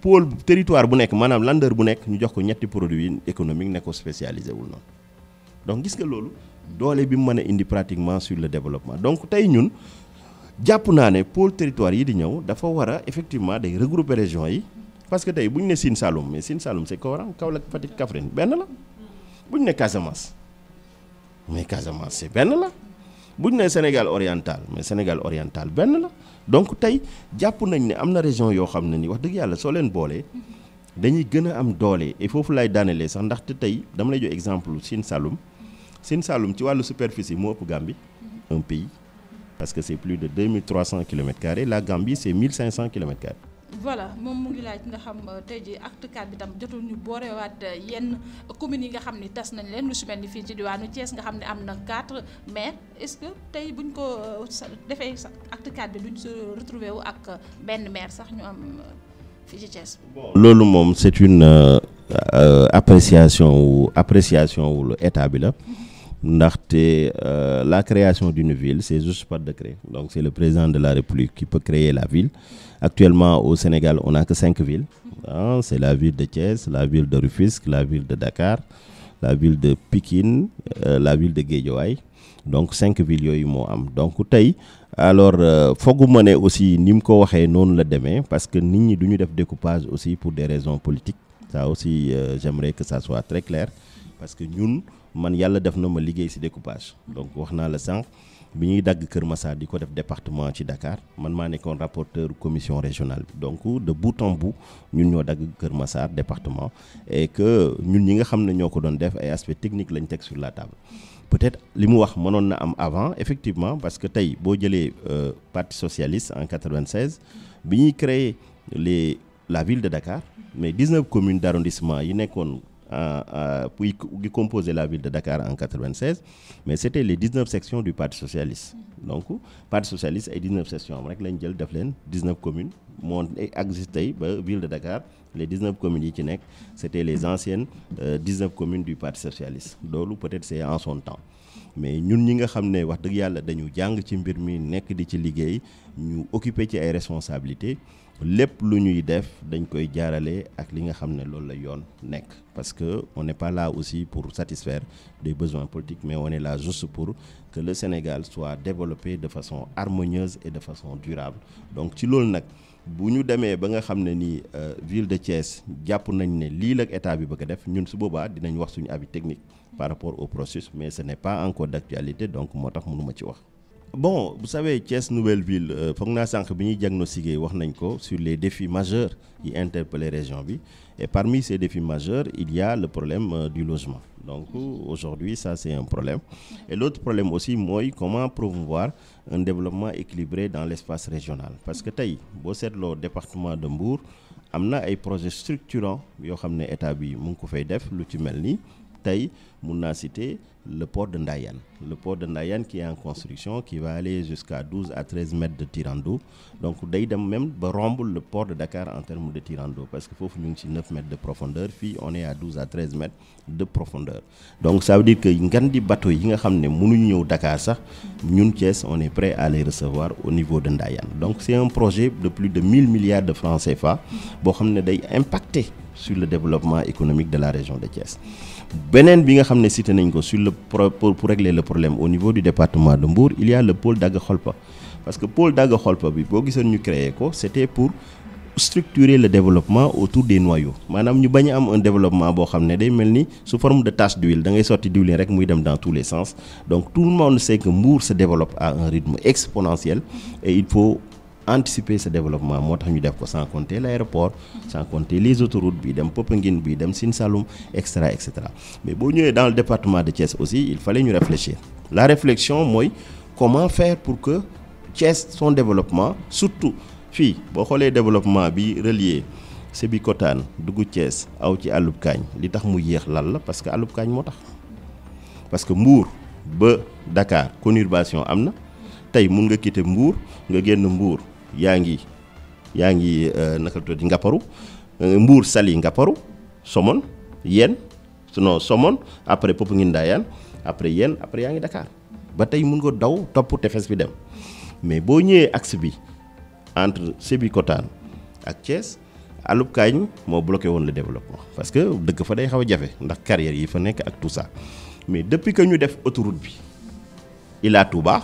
pôle territoire bu nekk maanaam Länder bu nekk ñu jox ko ñetti produits économiques ne ko spécialisé wul noonu donc gis nga loolu doole bi mu mën a indi pratiquement sur le développement donc tey ñun jàpp naa ne pôle territoire yi di ñëw dafa war a effectivement day regrouper régions yi parce que tey bu ñu ne Sine Saloum mais Sine Saloum c'est cohérent Kaolack Fatick Kaffrine benn la bu ñu ne Casamance mais Casamance c'est benn la bu ñu ne Sénégal oriental mais Sénégal oriental benn la donc tey jàpp nañ ne am na région yoo xam ne ni wax dëgg yàlla soo leen boolee dañuy gën a am doole et foofu lay daanelee sax ndaxte tey dama lay jox exemple Sine Saloum ci wàllu superficie moo ëpp Gambie un pays parce que c'est plus de 2300 km², la Gambie c'est 1500 km². Voilà moom mu ngi laaj nga xam tey ji acte 4 bi tam jotul ñu boorewaat yenn communes yi nga xam ni tas nañ leen lu su mel ni fii ci diwaanu Thiès nga xam ne am na 4 maires est-ce que tey buñ ko defee acte 4 bi duñ se retrouver wu ak benn maire sax ñu am fii ci Thiès. loolu moom c'est une appréciation wu état bi la ndaxte la création d'une ville c'est juste par décret, donc c'est le président de la République qui peut créer la ville. Actuellement au Sénégal on n'a que 5 villes, c'est la ville de Thiès, la ville de Rufisque, la ville de Dakar, la ville de Pikine, la ville de Guédiawaye. Donc 5 villes yooyu moo am. Donc tey alors fooguma ne aussi ni mu ko waxee noonu la demee, parce que nit ñi du ñu def découpage aussi pour des raisons politiques. Ça aussi j'aimerais que ça soit très clair, parce que ñun man yàlla def na ma liggéey ci découpage. Donc wax naa la sànq bi ñuy dagg Kër Massar di ko def département ci Dakar man maa nekkoon rapporteur commission régionale bi. Donc de bout en bout ñun ñoo dagg Kër Massar département, et que ñun ñi nga xam ne ñoo ko doon def ay aspects techniques lañ teg sur la table. Peut-être li mu wax mënoon na am avant effectivement, parce que tey boo jëlee parti socialiste en 96 bi ñuy créer la ville de Dakar, mais 19 communes d'arrondissement yi nekkoon qui composaient la ville de Dakar en 96, mais c'était les 19 sections du Parti socialiste. Donc Parti socialiste ay 19 sections rek lañ jël def leen 19 communes moo existé ba ville de Dakar. Les 19 communes yi ci nekk c'était les anciennes 19 communes du Parti socialiste. Loolu peut-être c'est en son temps, mais ñun ñi nga xam ne wax dëgg yàlla dañu jàng ci mbir mi nekk di ci liggéey ñu occupé ci ay responsabilités, lépp lu ñuy def dañ koy jaarale ak li nga xam ne loolu la yoon nekk, parce que on n'est pas là aussi pour satisfaire des besoins politiques, mais on est là juste pour que le Sénégal soit développé de façon harmonieuse et de façon durable. Donc ci loolu nag bu ñu demee ba nga xam ne ni ville de Thiès jàpp nañ ne lii la état bi bëgg a def, ñun su boobaa dinañ wax suñu avis technique par rapport au processus, mais ce n'est pas encore d'actualité, donc moo tax mënuma ci wax. Bon, vous savez, Thiès nouvelle ville, foog naa sànq bi ñuy diagnostiqué wax nañ ko sur les défis majeurs yi interpellé région bi, et parmi ces défis majeurs il y a le problème du logement. Donc aujourd'hui ça c'est un problème, et l'autre problème aussi mooy comment promouvoir un développement équilibré dans l'espace régional, parce que tey boo seetloo département de Mbour am na ay projets structurants yoo xam ne état bi mu ngi ko fay def, lu ci mel ni tey mun naa citer le port de Ndayane. Le port de Ndayane qui est en construction, qui va aller jusqu'à 12 à 13 mètres de tirant d'eau. Donc day dem même ba romb le port de Dakar en termes de tirant d'eau, parce que foofu ñu ngi ci 9 mètres de profondeur, fii on est à 12 à 13 mètres de profondeur. Donc ça veut dire que ngan di bateau yi nga xam ne mënuñu ñëw Dakar sax ñun Thiès on est prêt à les recevoir au niveau de Ndayane. Donc c'est un projet de plus de 1000 milliards de francs CFA boo xam ne day impacter sur le développement économique de la région de Thiès. Beneen bi nga xam ne cité nañ ko sur le pour régler le problème au niveau du département de Mbour, il y a le pôle Daga Kholpa, parce que pôle Daga Kholpa bi boo gisoon ñu créé ko c'était pour structurer le développement autour des noyaux, maanaam ñu bañ a am un développement boo xam ne day mel ni sous forme de tache d'huile, da ngay sotti diwlin rek muy dem dans tous les sens. Donc tout le monde sait que Mbour se développe à un rythme exponentiel et il faut anticiper ce développement, moo tax ñu def ko, sans compter l'aéroport, sans compter les autoroutes bi dem Popenguine bi dem Sine Saloum, etc., etc. Mais boo ñëwee dans le département de Thiès aussi il fallait ñu réfléchir. La réflexion mooy comment faire pour que Thiès son développement, surtout fii boo xoolee développement bi relié Sébikotane dugg Thiès aw ci Àllub Kaañ, li tax mu yéex lan la, parce que Àllub Kaañ moo tax, parce que Mbour ba Dakar conurbation am na. Tey mun nga quitter Mbour nga génn Mbour yaa ngi naka la tudd Ngaparou, Mbour Saly Ngaparou, Somone Yène, sinon Somone après Popenguine Ndayane, après Yène, après yaa ngi Dakar. Ba tey mun nga daw topp tefes bi dem, mais boo ñëwee axe bi entre Sébikotane ak Thiès, Àllub Kaañ moo bloqué woon le développement, parce que dëkk fa day xaw a jafe ndax carrière yi fa nekk ak tout ça. Mais depuis que ñu def autoroute bi Ila Touba,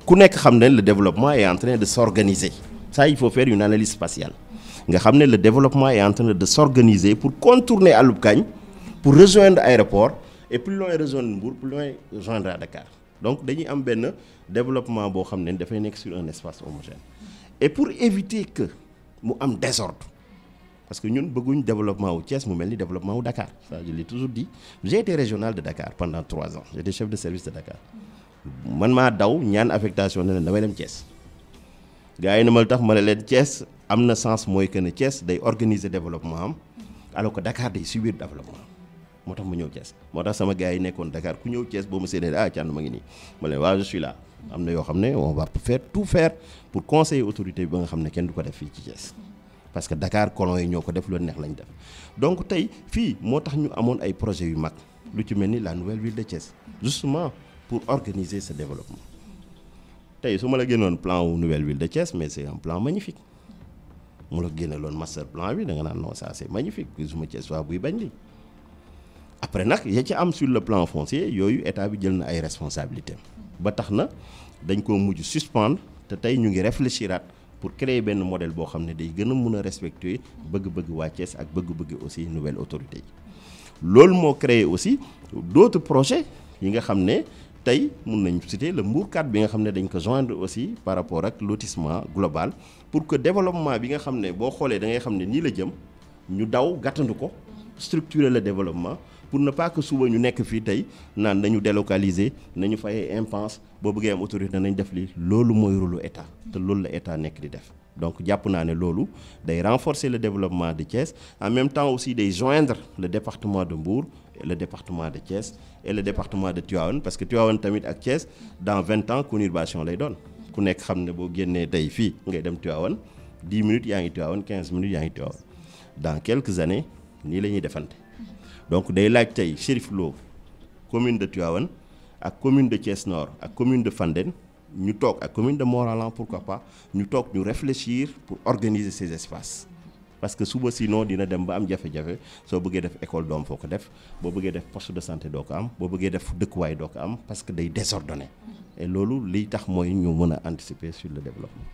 ku nekk xam ne le développement est en train de s'organiser. Ça il faut faire une analyse spatiale. Nga xam ne le développement est en train de s'organiser pour contourner Àllub Kaañ, pour rejoindre aéroport, et plus loin rejoindre Mbour, plus loin rejoindre à Dakar. Donc dañuy am benn développement boo xam ne dafay nekk sur un espace homogène. Et pour éviter que mu am désordre, parce que ñun bëgguñ développement wu Thiès mu mel ni développement wu Dakar, ça je l'ai toujours dit. J'ai été régional de Dakar pendant 3 ans, j'étais chef de service de Dakar. Man maa daw ñaan affectation ne leen damay dem Thiès, gars yi ne ma tax ma ne leen Thiès am na sens mooy que ne Thiès day organiser développement am, alors que Dakar day subir développement. Moo tax ma ñëw Thiès, moo tax sama gars yi nekkoon Dakar ku ñëw Thiès boo ma séenee Thiam ma ngi nii ma leen waaw je suis là. Am na yoo xam ne on va tout faire pour conseiller autorité bi ba nga xam ne kenn du ko def fii ci Thiès, parce que Dakar colon yi ñoo ko def lu neex lañ def. Donc tey fii moo tax ñu amoon ay projets yu mag, lu ci mel ni la nouvelle ville de Thiès justement pour organiser ce développement tey su ma la génnoon plan wu nouvelle ville de Thiès mais c'est un plan magnifique mu la génneloon master plan bi da nga naan non ça c'est magnifique gisuma Thiès waa buy bañ li après nag ya ci am sur le plan foncier yooyu état bi jël na ay responsabilités ba tax na dañ koo mujj suspendre te tey ñu ngi réfléchiraat pour créer benn modèle boo xam ne day gën a mun a respecter bëgg-bëgg waa Thiès ak bëgg-bëgg aussi nouvelle autorité yi loolu moo créé aussi d'autres projets yi nga xam ne tey mun nañ citer le Mbour 4 bi nga xam ne dañ ko joindre aussi par rapport ak lotissement global pour que développement bi nga xam ne boo xoolee da ngay xam ne nii la jëm ñu daw gàttandu ko structurer le développement pour ne pas que suba ñu nekk fii tey naan nañu délocaliser nañu fayee impense boo bëggee am autorité nañ def li loolu mooy rôle état te loolu la état nekk di def donc jàpp naa ne loolu day renforcer le développement de Thiès en même temps aussi day joindre le département de Mbour et le département de Thiès et le département de Tivaouane parce que Tivaouane tamit ak Thiès dans 20 ans conurbation lay doon ku nekk xam ne boo génnee tey fii ngay dem Tivaouane 10 minutes yaa ngi Tivaouane 15 minutes yaa ngi Tivaouane dans quelques années nii la ñuy defante donc day laaj tey Chérif Lo commune de Tivaouane ak commune de Thiès Nord ak commune de Fandène ñu toog ak commune de Mont-Rolland pourquoi pas ñu toog ñu réfléchir pour organiser ces espaces parce que suba sinon dina dem ba am jafe-jafe soo bëggee def école doom foo ko def boo bëggee def poste de santé doo ko am boo bëggee def dëkkuwaay doo ko am parce que day désordonné et loolu liy tax mooy ñu mën a anticiper sur le développement